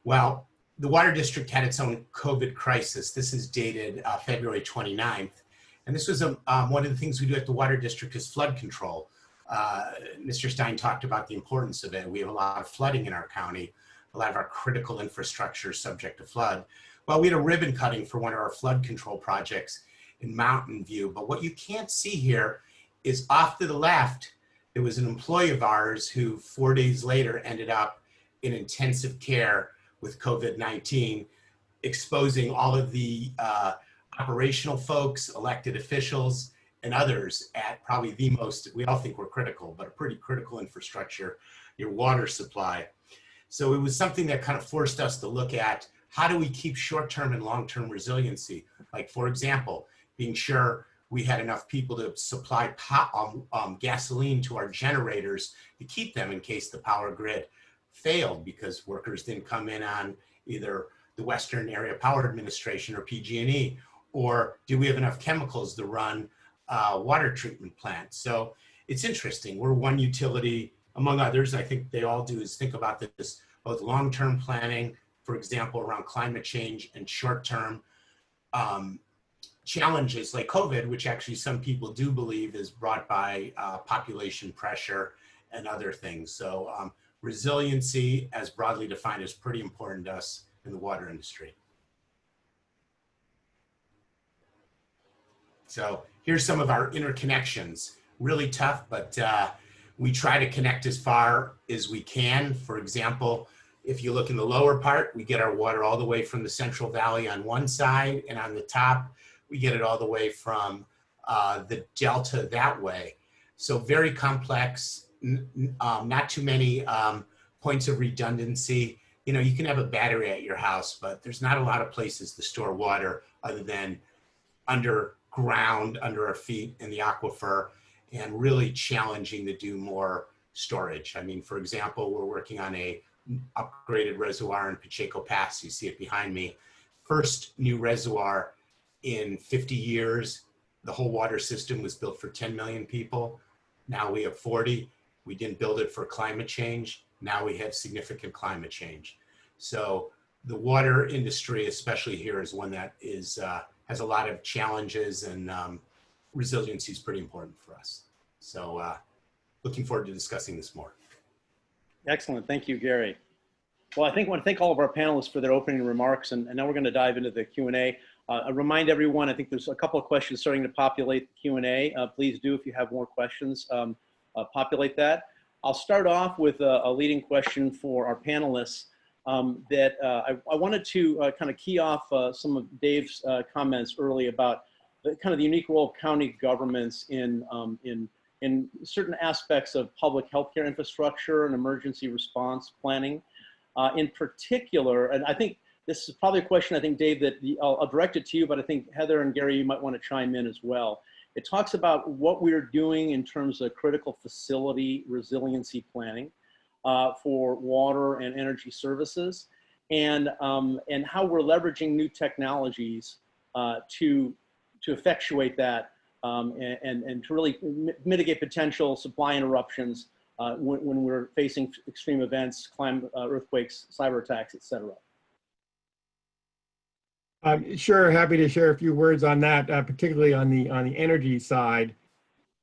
Well, the Water District had its own COVID crisis. This is dated February 29th. And this was one of the things we do at the Water District is flood control. Mr. Stein talked about the importance of it. We have a lot of flooding in our county. A lot of our critical infrastructure is subject to flood. Well, we had a ribbon cutting for one of our flood control projects in Mountain View, but what you can't see here is off to the left, there was an employee of ours who 4 days later ended up in intensive care with COVID-19, exposing all of the operational folks, elected officials, and others at probably the most, we all think we're critical, but a pretty critical infrastructure, your water supply. So it was something that kind of forced us to look at how do we keep short-term and long-term resiliency? Like, for example, being sure we had enough people to supply gasoline to our generators to keep them in case the power grid failed because workers didn't come in on either the Western Area Power Administration or PG&E, or do we have enough chemicals to run water treatment plants? So it's interesting. We're one utility, among others, I think they all do is think about this, both long-term planning, for example, around climate change, and short-term challenges like COVID, which actually some people do believe is brought by population pressure and other things. So resiliency, as broadly defined, is pretty important to us in the water industry. So here's some of our interconnections. Really tough, but we try to connect as far as we can. For example, if you look in the lower part, we get our water all the way from the Central Valley on one side, and on the top, we get it all the way from the Delta that way. So very complex, not too many points of redundancy. You know, you can have a battery at your house, but there's not a lot of places to store water other than underground, under our feet in the aquifer, and really challenging to do more storage. I mean, for example, we're working on a upgraded reservoir in Pacheco Pass. You see it behind me. First new reservoir in 50 years. The whole water system was built for 10 million people. Now we have 40. We didn't build it for climate change. Now we have significant climate change. So the water industry, especially here, is one that is has a lot of challenges, and resiliency is pretty important for us. So looking forward to discussing this more. Excellent. Thank you, Gary. Well, I want to thank all of our panelists for their opening remarks, and now we're going to dive into the Q&A. I remind everyone, I think there's a couple of questions starting to populate the Q&A. Please do, if you have more questions, populate that. I'll start off with a leading question for our panelists that I wanted to kind of key off some of Dave's comments early about the kind of the unique role of county governments in certain aspects of public healthcare infrastructure and emergency response planning. In particular, and I think this is probably a question, I think, Dave, that I'll direct it to you, but I think Heather and Gary, you might want to chime in as well. It talks about what we're doing in terms of critical facility resiliency planning for water and energy services, and how we're leveraging new technologies to effectuate that and to really mitigate potential supply interruptions when we're facing extreme events, earthquakes, cyber attacks, et cetera. Sure, happy to share a few words on that, particularly on the energy side.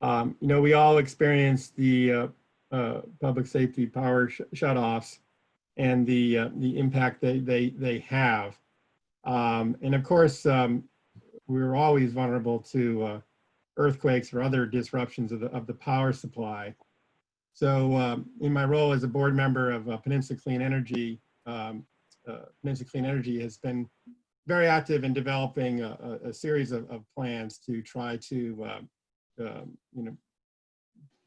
You know, we all experienced the public safety power shutoffs and the impact they have. And of course, we're always vulnerable to earthquakes or other disruptions of the power supply. So in my role as a board member of Peninsula Clean Energy, Peninsula Clean Energy has been very active in developing a series of plans to try to you know,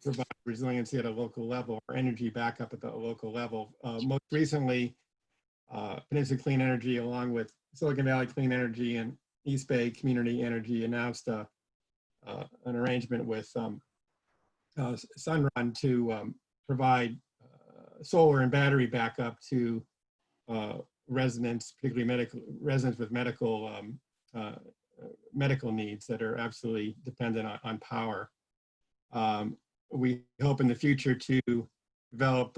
provide resiliency at a local level or energy backup at the local level. Most recently, Peninsula Clean Energy, along with Silicon Valley Clean Energy and East Bay Community Energy, announced an arrangement with Sunrun to provide solar and battery backup to residents, particularly residents with medical needs that are absolutely dependent on power. We hope in the future to develop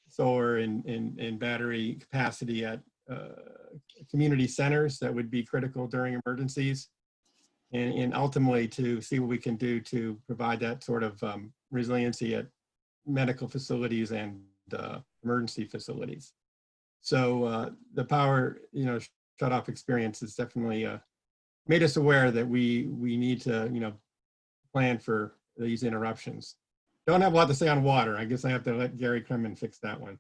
solar and battery capacity at community centers that would be critical during emergencies, and ultimately to see what we can do to provide that sort of resiliency at medical facilities and emergency facilities. So the power, you know, shut-off experience has definitely made us aware that we need to, you know, plan for these interruptions. Don't have a lot to say on water. I guess I have to let Gary Kremen fix that one.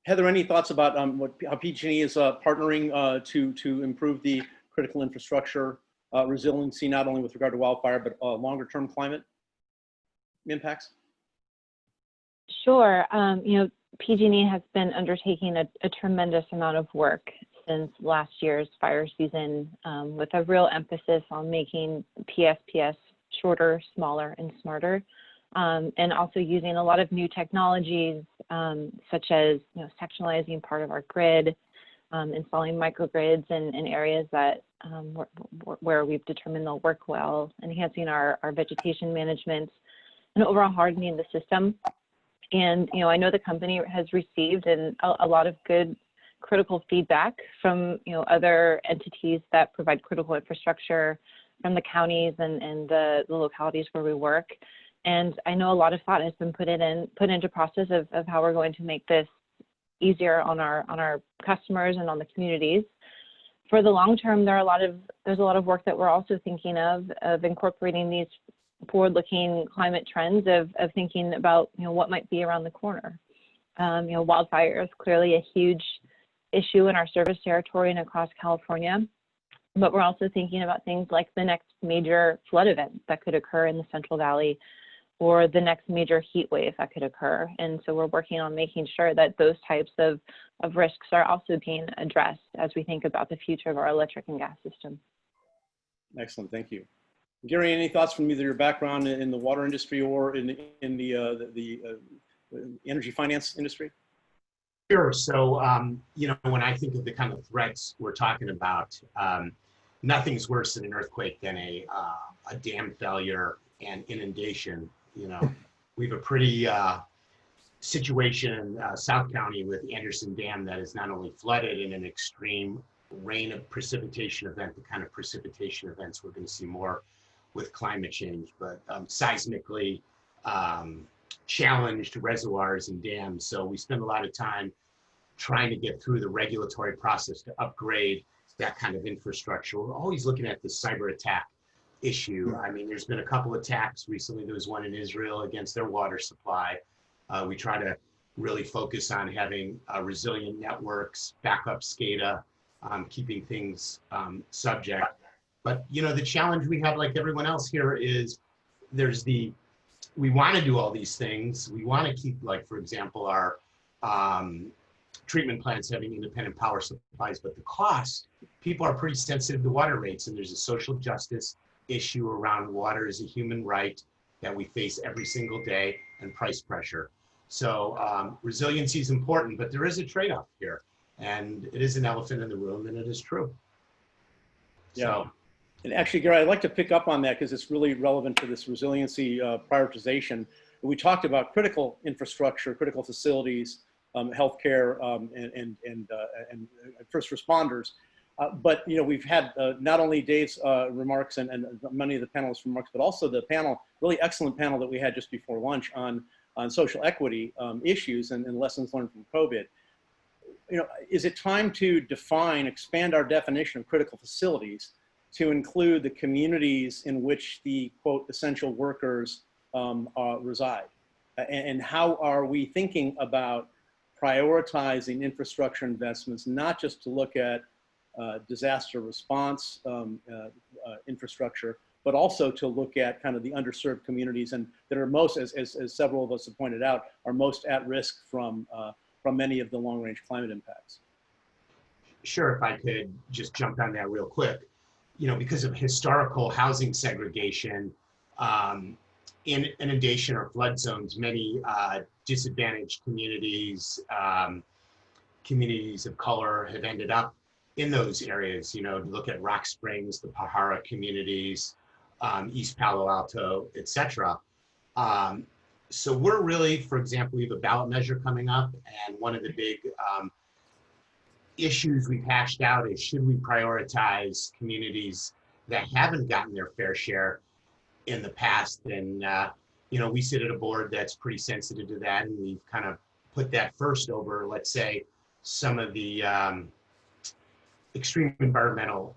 Heather, any thoughts about how PG&E is partnering to improve the critical infrastructure resiliency, not only with regard to wildfire, but longer-term climate impacts? Sure. You know, PG&E has been undertaking a tremendous amount of work since last year's fire season, with a real emphasis on making PSPS shorter, smaller, and smarter, and also using a lot of new technologies, such as, you know, sectionalizing part of our grid, installing microgrids in areas that where we've determined they'll work well, enhancing our vegetation management, and overall hardening the system. And, you know, I know the company has received a lot of good critical feedback from, you know, other entities that provide critical infrastructure, from the counties and the localities where we work. And I know a lot of thought has been put into process of how we're going to make this easier on our customers and on the communities. For the long term, there's a lot of work that we're also thinking of incorporating these forward-looking climate trends of thinking about, you know, what might be around the corner. You know, wildfire is clearly a huge issue in our service territory and across California, but we're also thinking about things like the next major flood event that could occur in the Central Valley, or the next major heat wave that could occur. And so we're working on making sure that those types of risks are also being addressed as we think about the future of our electric and gas system. Excellent, thank you. Gary, any thoughts from either your background in the water industry or in the energy finance industry? Sure. So, you know, when I think of the kind of threats we're talking about, nothing's worse than an earthquake than a dam failure and inundation. You know, we have a pretty situation in South County with Anderson Dam that is not only flooded in an extreme rain of precipitation event, the kind of precipitation events we're going to see more with climate change, but seismically challenged reservoirs and dams. So we spend a lot of time trying to get through the regulatory process to upgrade that kind of infrastructure. We're always looking at the cyber attack issue. I mean, there's been a couple attacks recently. There was one in Israel against their water supply. We try to really focus on having resilient networks, backup SCADA, keeping things subject. But, you know, the challenge we have, like everyone else here, is we want to do all these things. We want to keep, like, for example, our treatment plants having independent power supplies, but the cost, people are pretty sensitive to water rates, and there's a social justice issue around water as a human right that we face every single day, and price pressure. So resiliency is important, but there is a trade-off here. And it is an elephant in the room, and it is true. Yeah. So, and actually, Gary, I'd like to pick up on that because it's really relevant to this resiliency prioritization. We talked about critical infrastructure, critical facilities, healthcare, and first responders. But you know, we've had not only Dave's remarks and many of the panelists' remarks, but also the panel, really excellent panel that we had just before lunch on social equity issues and lessons learned from COVID. You know, is it time to expand our definition of critical facilities to include the communities in which the quote essential workers reside? And how are we thinking about prioritizing infrastructure investments, not just to look at disaster response infrastructure, but also to look at kind of the underserved communities and that are most, as several of us have pointed out, are most at risk from many of the long-range climate impacts. sure, if I could just jump on that real quick. You know, because of historical housing segregation, in inundation or flood zones, many disadvantaged communities, communities of color have ended up in those areas. You know, look at Rock Springs, the Pajara communities, East Palo Alto, etc. So we're really, for example, we have a ballot measure coming up, and one of the big issues we've hashed out is, should we prioritize communities that haven't gotten their fair share in the past? And you know, we sit at a board that's pretty sensitive to that, and we've kind of put that first over, let's say, some of the extreme environmental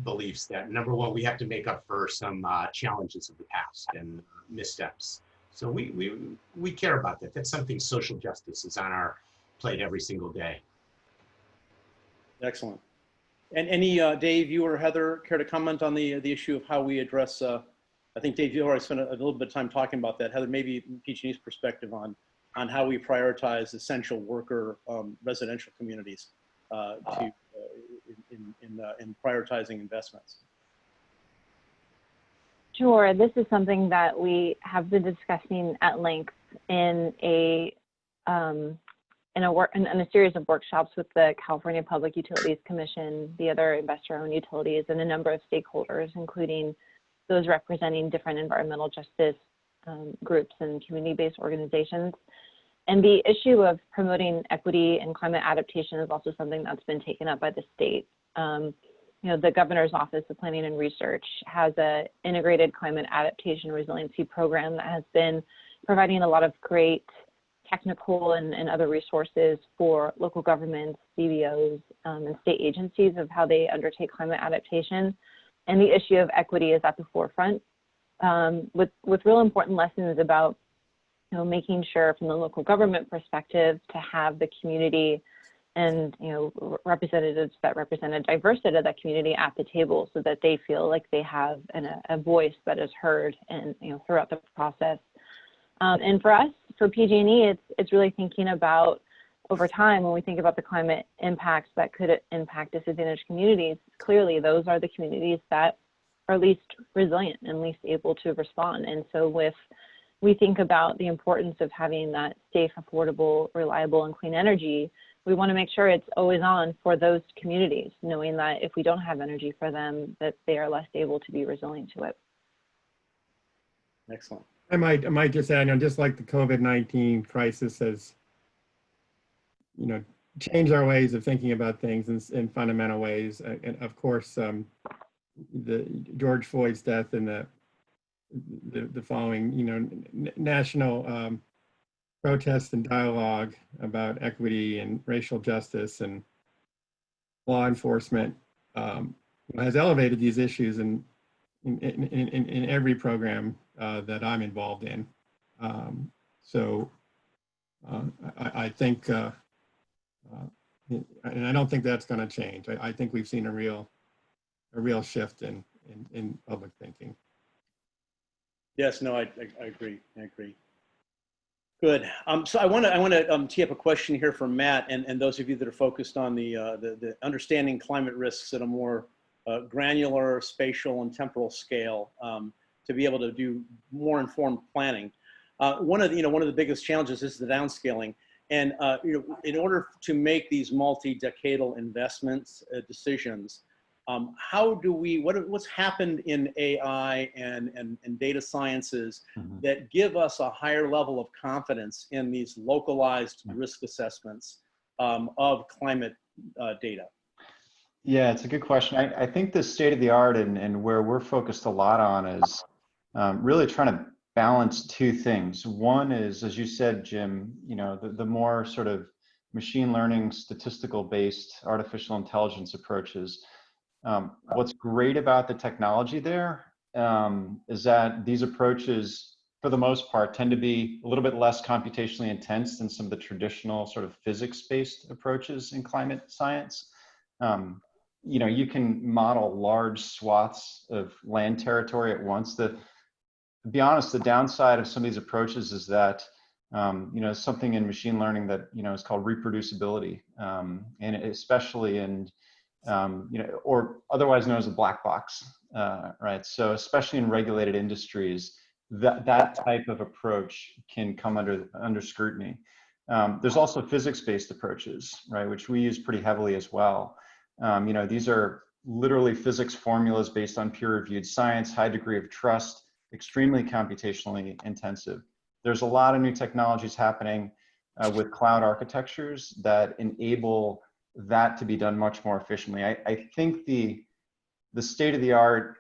beliefs that, number one, we have to make up for some challenges of the past and missteps. So we care about that. That's something social justice is on our plate every single day. Excellent. And any, Dave, you or Heather, care to comment on the issue of how we address, I think Dave, you already spent a little bit of time talking about that. Heather, maybe PG&E's perspective on how we prioritize essential worker residential communities in prioritizing investments. Sure, this is something that we have been discussing at length in a series of workshops with the California Public Utilities Commission, the other investor-owned utilities, and a number of stakeholders, including those representing different environmental justice groups and community-based organizations. And the issue of promoting equity and climate adaptation is also something that's been taken up by the state. You know, the Governor's Office of Planning and Research has an integrated climate adaptation resiliency program that has been providing a lot of great technical and other resources for local governments, CBOs, and state agencies of how they undertake climate adaptation. And the issue of equity is at the forefront, with real important lessons about, you know, making sure from the local government perspective to have the community and, you know, representatives that represent a diverse set of that community at the table, so that they feel like they have a voice that is heard and, you know, throughout the process. And for us, for PG&E, it's really thinking about, over time, when we think about the climate impacts that could impact disadvantaged communities, clearly those are the communities that are least resilient and least able to respond. And so we think about the importance of having that safe, affordable, reliable, and clean energy, we want to make sure it's always on for those communities, knowing that if we don't have energy for them, that they are less able to be resilient to it. Excellent. I might just add, you know, just like the COVID-19 crisis has, you know, changed our ways of thinking about things in fundamental ways. And of course, the George Floyd's death and the following, you know, national protests and dialogue about equity and racial justice and law enforcement has elevated these issues in every program that I'm involved in. I think, and I don't think that's going to change. I think we've seen a real shift in public thinking. Yes, no, I agree. I agree. Good. So I want to tee up a question here from Matt and those of you that are focused on the understanding climate risks at a more granular, spatial, and temporal scale to be able to do more informed planning. One of the biggest challenges is the downscaling. And in order to make these multi-decadal investments decisions, how do we, what's happened in AI and data sciences that give us a higher level of confidence in these localized risk assessments of climate data? Yeah, it's a good question. I think the state of the art and where we're focused a lot on is really trying to balance two things. One is, as you said, Jim, the more sort of machine learning, statistical based artificial intelligence approaches. What's great about the technology there is that these approaches, for the most part, tend to be a little bit less computationally intense than some of the traditional sort of physics-based approaches in climate science. You can model large swaths of land territory at once. To be honest, the downside of some of these approaches is that something in machine learning that is called reproducibility, and especially in or otherwise known as a black box, right? So especially in regulated industries, that type of approach can come under scrutiny. There's also physics-based approaches, right, which we use pretty heavily as well. These are literally physics formulas based on peer-reviewed science, high degree of trust, extremely computationally intensive. There's a lot of new technologies happening with cloud architectures that enable that to be done much more efficiently. I think the state of the art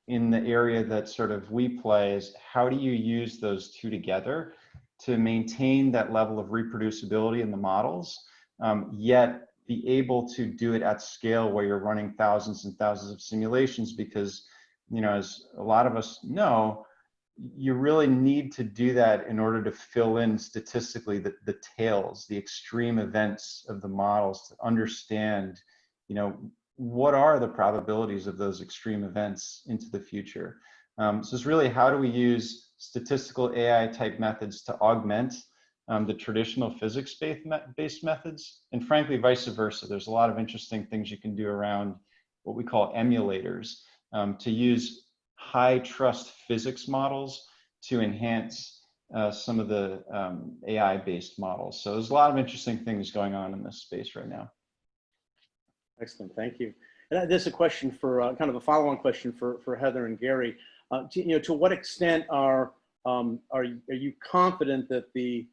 in the area that sort of we play is how do you use those two together to maintain that level of reproducibility in the models, yet be able to do it at scale where you're running thousands and thousands of simulations, because as a lot of us know, you really need to do that in order to fill in statistically the tails, the extreme events of the models, to understand, what are the probabilities of those extreme events into the future. So it's really, how do we use statistical AI type methods to augment the traditional physics-based methods, and frankly, vice versa. There's a lot of interesting things you can do around what we call emulators to use high trust physics models to enhance some of the AI-based models. So there's a lot of interesting things going on in this space right now. Excellent, thank you. And this is a question for kind of a follow-on question for Heather and Gary. To what extent are you confident that the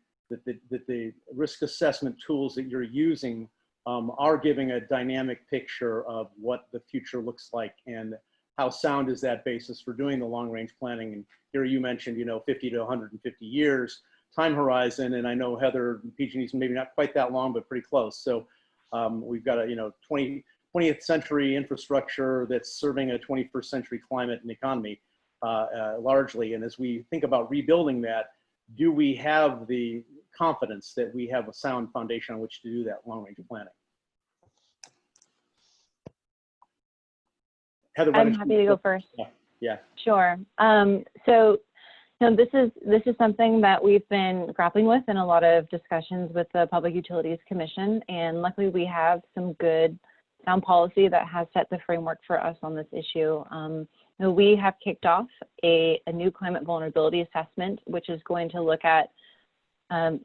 risk assessment tools that you're using are giving a dynamic picture of what the future looks like, and how sound is that basis for doing the long-range planning? And here you mentioned, 50 to 150 years time horizon, and I know Heather, PG&E's maybe not quite that long, but pretty close. So we've got a 20th century infrastructure that's serving a 21st century climate and economy largely. And as we think about rebuilding that, do we have the confidence that we have a sound foundation on which to do that long-range planning? Heather, I'm happy to go first. Yeah. Sure. So this is something that we've been grappling with in a lot of discussions with the Public Utilities Commission, and luckily we have some good sound policy that has set the framework for us on this issue. We have kicked off a new climate vulnerability assessment, which is going to look at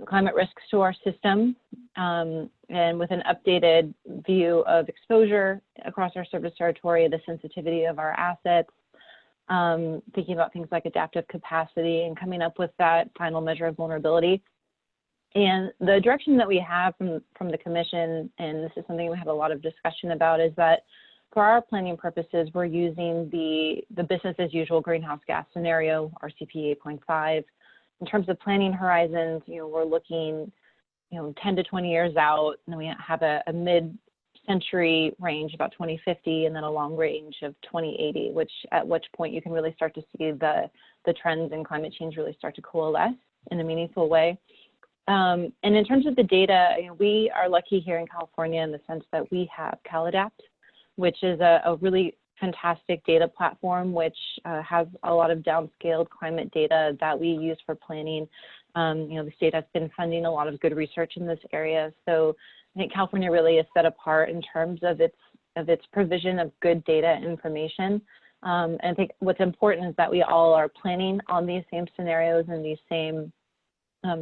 climate risks to our system, and with an updated view of exposure across our service territory, the sensitivity of our assets, thinking about things like adaptive capacity, and coming up with that final measure of vulnerability. And the direction that we have from the Commission, and this is something we had a lot of discussion about, is that for our planning purposes, we're using the business as usual greenhouse gas scenario, RCP 8.5. In terms of planning horizons, we're looking, 10 to 20 years out, and then we have a mid-century range, about 2050, and then a long range of 2080, at which point you can really start to see the trends in climate change really start to coalesce in a meaningful way. And in terms of the data, we are lucky here in California in the sense that we have CalAdapt, which is a really fantastic data platform, which has a lot of downscaled climate data that we use for planning. The state has been funding a lot of good research in this area. So I think California really is set apart in terms of its provision of good data information. And I think what's important is that we all are planning on these same scenarios and these same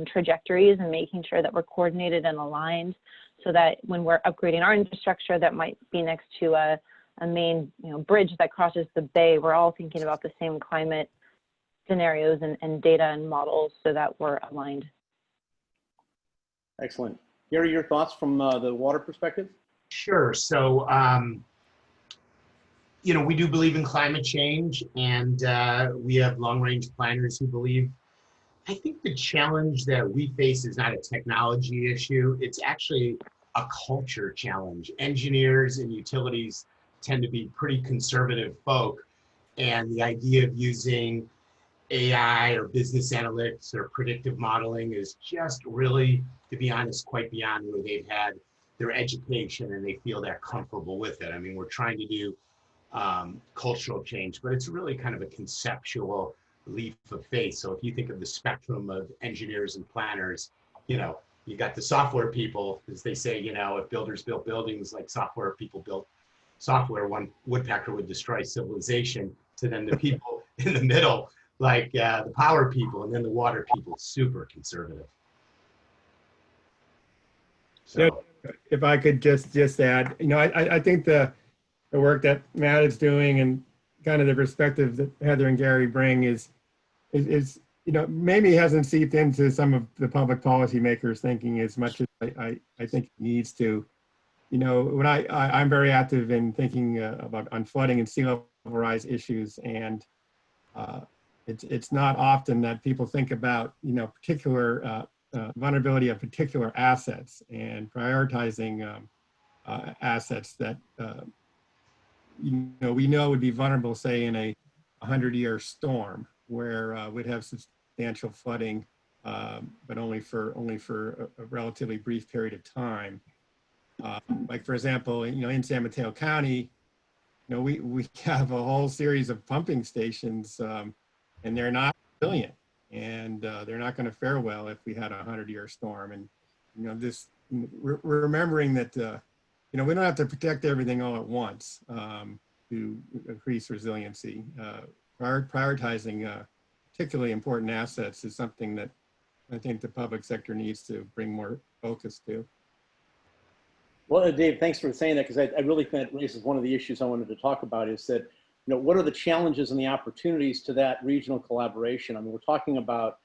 trajectories and making sure that we're coordinated and aligned so that when we're upgrading our infrastructure that might be next to a main bridge that crosses the bay, we're all thinking about the same climate scenarios and data and models so that we're aligned. Excellent. Gary, your thoughts from the water perspective? Sure. So, we do believe in climate change, and we have long-range planners who believe. I think the challenge that we face is not a technology issue. It's actually a culture challenge. Engineers and utilities tend to be pretty conservative folk, and the idea of using AI or business analytics or predictive modeling is just really, to be honest, quite beyond where they've had their education and they feel they're comfortable with it. I mean, we're trying to do cultural change, but it's really kind of a conceptual leap of faith. So if you think of the spectrum of engineers and planners, you got the software people, as they say, if builders built buildings like software people built software, one woodpecker would destroy civilization. To then the people in the middle, like the power people, and then the water people, super conservative. So, if I could just add, I think the work that Matt is doing and kind of the perspective that Heather and Gary bring is maybe hasn't seeped into some of the public policy makers thinking as much as I think it needs to. When I'm very active in thinking on flooding and sea level rise issues, and it's not often that people think about particular vulnerability of particular assets and prioritizing assets that we know would be vulnerable, say in a 100-year storm where we'd have substantial flooding, but only for a relatively brief period of time. Like for example, in San Mateo County, we have a whole series of pumping stations, and they're not resilient, and they're not going to fare well if we had a 100-year storm. And we're remembering that we don't have to protect everything all at once to increase resiliency. Prioritizing particularly important assets is something that I think the public sector needs to bring more focus to. Well, Dave, thanks for saying that, because I really think that raises one of the issues I wanted to talk about is that, what are the challenges and the opportunities to that regional collaboration? I mean, we're talking about,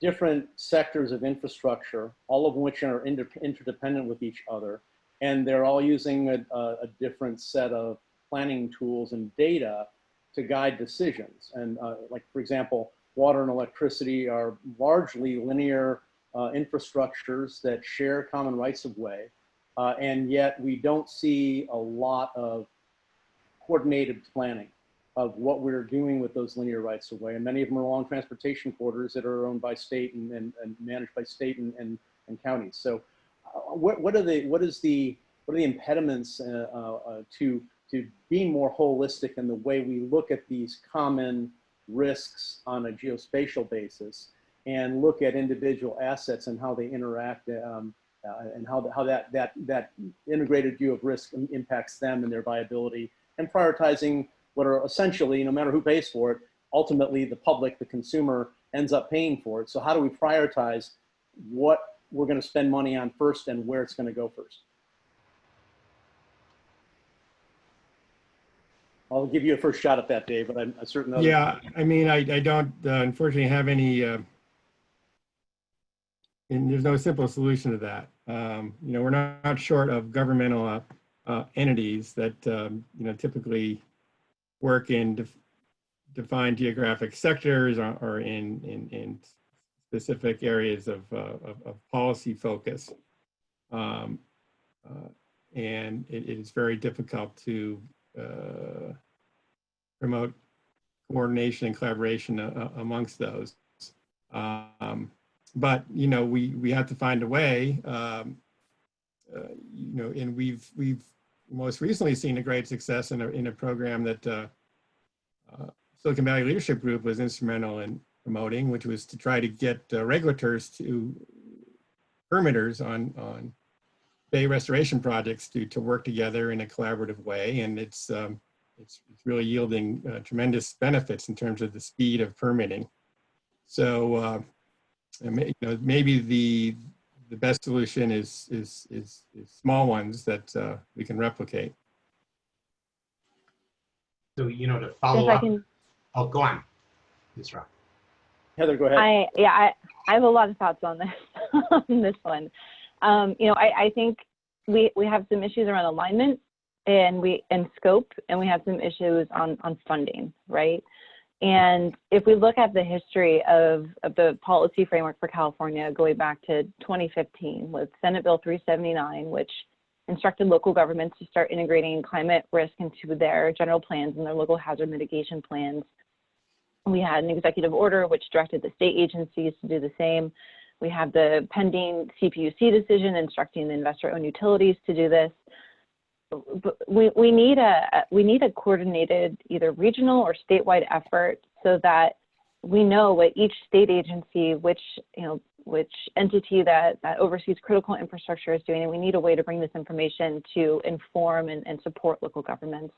different sectors of infrastructure, all of which are interdependent with each other, and they're all using a different set of planning tools and data to guide decisions. And like, for example, water and electricity are largely linear infrastructures that share common rights of way. And yet we don't see a lot of coordinated planning of what we're doing with those linear rights of way. And many of them are along transportation corridors that are owned by state and managed by state and counties. So what are the impediments to being more holistic in the way we look at these common risks on a geospatial basis and look at individual assets and how they interact and how that integrated view of risk impacts them and their viability, and prioritizing what are essentially, no matter who pays for it, ultimately the public, the consumer, ends up paying for it. So how do we prioritize what we're going to spend money on first and where it's going to go first? I'll give you a first shot at that, Dave, but I'm certain others. Yeah, I mean, I don't unfortunately have any, and there's no simple solution to that. We're not short of governmental entities that typically work in defined geographic sectors or in specific areas of policy focus, and it is very difficult to promote coordination and collaboration amongst those. But we have to find a way. And we've most recently seen a great success in a program that Silicon Valley Leadership Group was instrumental in promoting, which was to try to get regulators permitters on bay restoration projects to work together in a collaborative way, and it's really yielding tremendous benefits in terms of the speed of permitting. So maybe the best solution is small ones that we can replicate. So, to follow up. Oh, go on, Ms. Rock. Heather, go ahead. I have a lot of thoughts on this on this one. I think we have some issues around alignment and scope, and we have some issues on funding, right? And if we look at the history of the policy framework for California going back to 2015 with Senate Bill 379, which instructed local governments to start integrating climate risk into their general plans and their local hazard mitigation plans. We had an executive order which directed the state agencies to do the same. We have the pending CPUC decision instructing the investor-owned utilities to do this. But we need a coordinated either regional or statewide effort so that we know what each state agency, which entity that oversees critical infrastructure is doing, and we need a way to bring this information to inform and support local governments.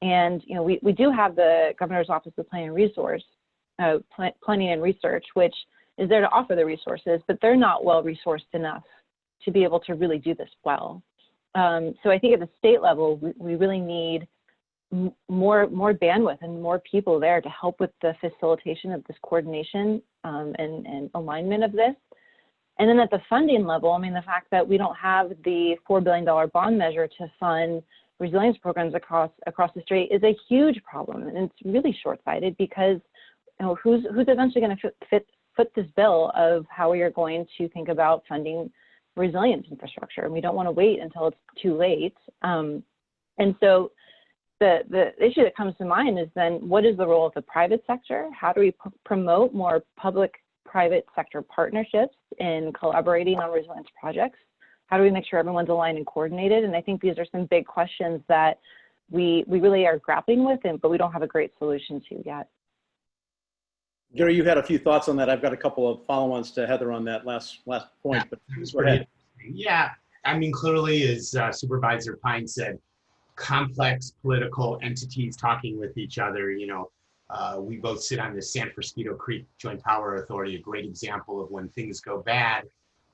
And we do have the Governor's Office of Planning and Research, which is there to offer the resources, but they're not well resourced enough to be able to really do this well. So I think at the state level, we really need more bandwidth and more people there to help with the facilitation of this coordination and alignment of this. And then at the funding level, the fact that we don't have the $4 billion bond measure to fund resilience programs across the state is a huge problem, and it's really short-sighted because who's eventually going to foot this bill of how we are going to think about funding resilience infrastructure, and we don't want to wait until it's too late. And so the issue that comes to mind is then what is the role of the private sector? How do we promote more public-private sector partnerships in collaborating on resilience projects? How do we make sure everyone's aligned and coordinated? And I think these are some big questions that we really are grappling with, but we don't have a great solution to yet. Gary, you had a few thoughts on that. I've got a couple of follow-ons to Heather on that last point, but go ahead. Yeah, clearly, as Supervisor Pine said, complex political entities talking with each other. We both sit on the San Francisco Creek Joint Power Authority, a great example of when things go bad.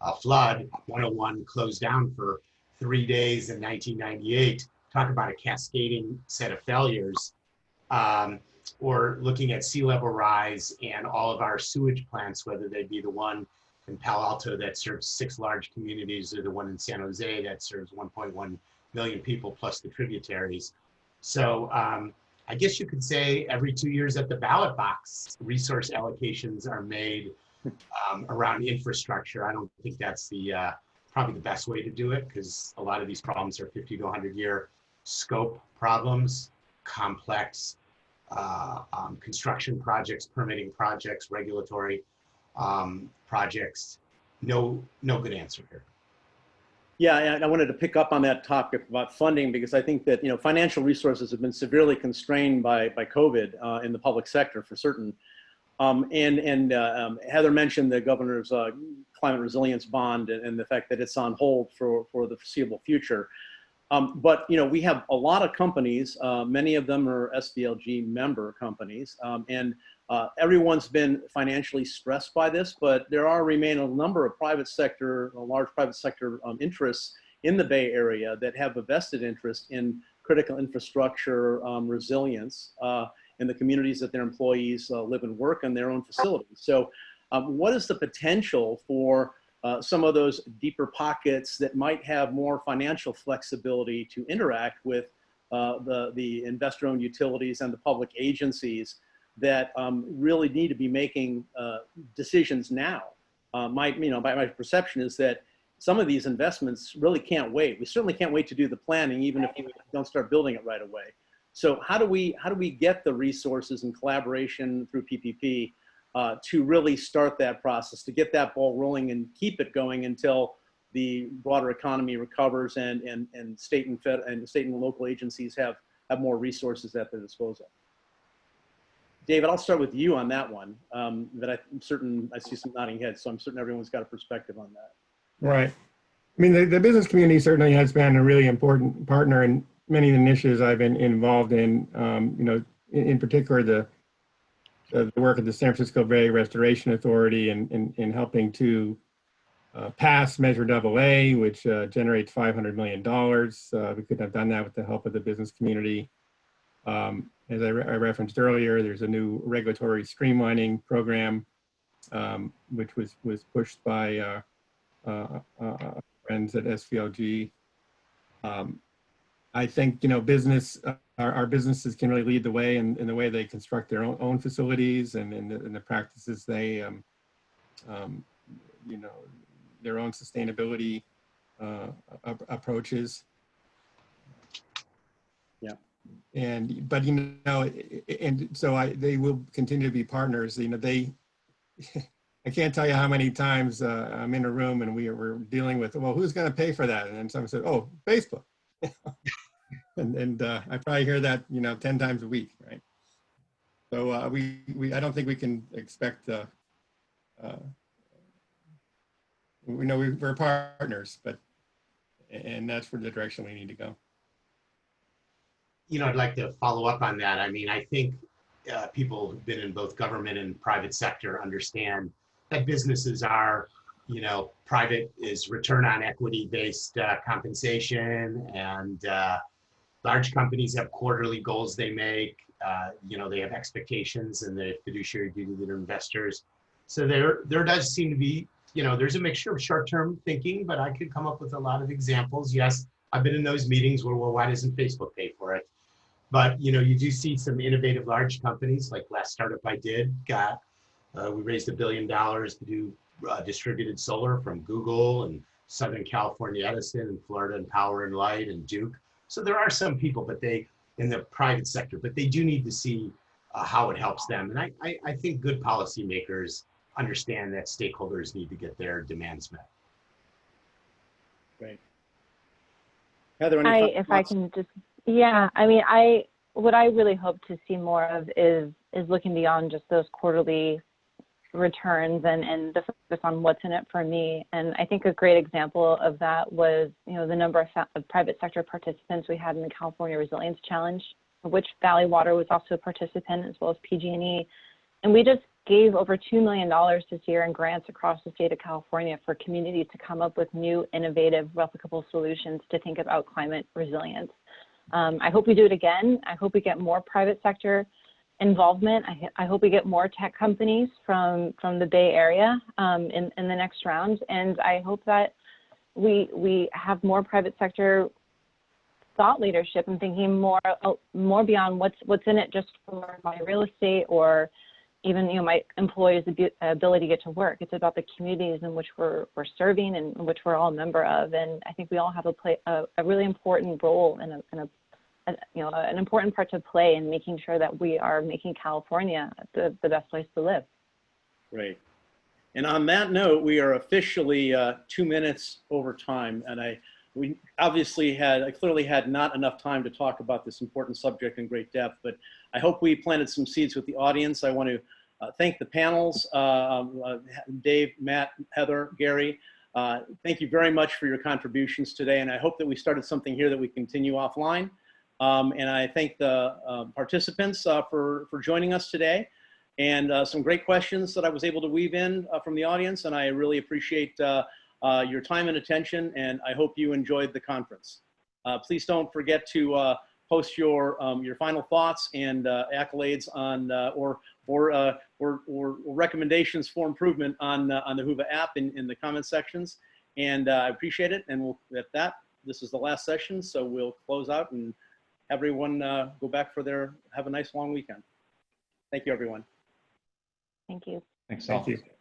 A flood, 101 closed down for 3 days in 1998. Talk about a cascading set of failures. Or looking at sea level rise and all of our sewage plants, whether they be the one in Palo Alto that serves 6 large communities or the one in San Jose that serves 1.1 million people plus the tributaries. So I guess you could say every 2 years at the ballot box, resource allocations are made around infrastructure. I don't think that's probably the best way to do it, because a lot of these problems are 50 to 100-year scope problems, complex construction projects, permitting projects, regulatory projects. No good answer here. Yeah, and I wanted to pick up on that topic about funding, because I think that financial resources have been severely constrained by COVID in the public sector for certain. Heather mentioned the governor's climate resilience bond and the fact that it's on hold for the foreseeable future. But we have a lot of companies, many of them are SDLG member companies, and everyone's been financially stressed by this, but there remain a number of large private sector interests in the Bay Area that have a vested interest in critical infrastructure resilience in the communities that their employees live and work in their own facilities. So what is the potential for some of those deeper pockets that might have more financial flexibility to interact with the investor-owned utilities and the public agencies that really need to be making decisions now? My perception is that some of these investments really can't wait. We certainly can't wait to do the planning, even if we don't start building it right away. So how do we get the resources and collaboration through PPP to really start that process, to get that ball rolling and keep it going until the broader economy recovers and state and local agencies have more resources at their disposal? David, I'll start with you on that one. But I'm certain I see some nodding heads, so I'm certain everyone's got a perspective on that. Right. The business community certainly has been a really important partner in many of the initiatives I've been involved in. In particular, the the work of the San Francisco Bay Restoration Authority in helping to pass Measure AA, which generates $500 million. We couldn't have done that with the help of the business community. As I referenced earlier, there's a new regulatory streamlining program, which was pushed by friends at SVLG. I think, you know, our businesses can really lead the way in the way they construct their own facilities and in the practices they, you know, their own sustainability approaches. Yeah. But you know, and so they will continue to be partners. You know, I can't tell you how many times I'm in a room and we're dealing with, well, who's going to pay for that? And then someone said, oh, Facebook. and I probably hear that, you know, 10 times a week, right? So I don't think we can expect, we know we're partners, and that's for the direction we need to go. You know, I'd like to follow up on that. I mean, I think people who've been in both government and private sector understand that businesses are, you know, private is return on equity based compensation, and large companies have quarterly goals they make. You know, they have expectations and the fiduciary duty to their investors. So there does seem to be, you know, there's a mixture of short-term thinking, but I could come up with a lot of examples. Yes, I've been in those meetings where, well, why doesn't Facebook pay for it? But, you know, you do see some innovative large companies, like last startup I did, we raised $1 billion to do distributed solar from Google and Southern California Edison and Florida and Power and Light and Duke. So there are some people, but they in the private sector, but they do need to see how it helps them. And I think good policymakers understand that stakeholders need to get their demands met. Great. Heather, any if I can just, yeah, I mean, what I really hope to see more of is looking beyond just those quarterly returns and the focus on what's in it for me. And I think a great example of that was, you know, the number of private sector participants we had in the California Resilience Challenge, of which Valley Water was also a participant, as well as PG&E. And we just gave over $2 million this year in grants across the state of California for communities to come up with new, innovative, replicable solutions to think about climate resilience. I hope we do it again. I hope we get more private sector involvement. I hope we get more tech companies from the Bay Area in the next round. And I hope that we have more private sector thought leadership and thinking more beyond what's in it just for my real estate or even, you know, my employees' ability to get to work. It's about the communities in which we're serving and in which we're all a member of. And I think we all have a really important role and an important part to play in making sure that we are making California the best place to live. Great. And on that note, we are officially 2 minutes over time. And we clearly had not enough time to talk about this important subject in great depth, but I hope we planted some seeds with the audience. I want to thank the panels, Dave, Matt, Heather, Gary. Thank you very much for your contributions today. And I hope that we started something here that we continue offline. And I thank the participants for joining us today, and some great questions that I was able to weave in from the audience. And I really appreciate your time and attention, and I hope you enjoyed the conference. Please don't forget to post your final thoughts and accolades on or recommendations for improvement on the Whova app in the comment sections. And I appreciate it. And at that, this is the last session, so we'll close out and everyone go back have a nice long weekend. Thank you, everyone. Thank you. Thanks all. Thank you.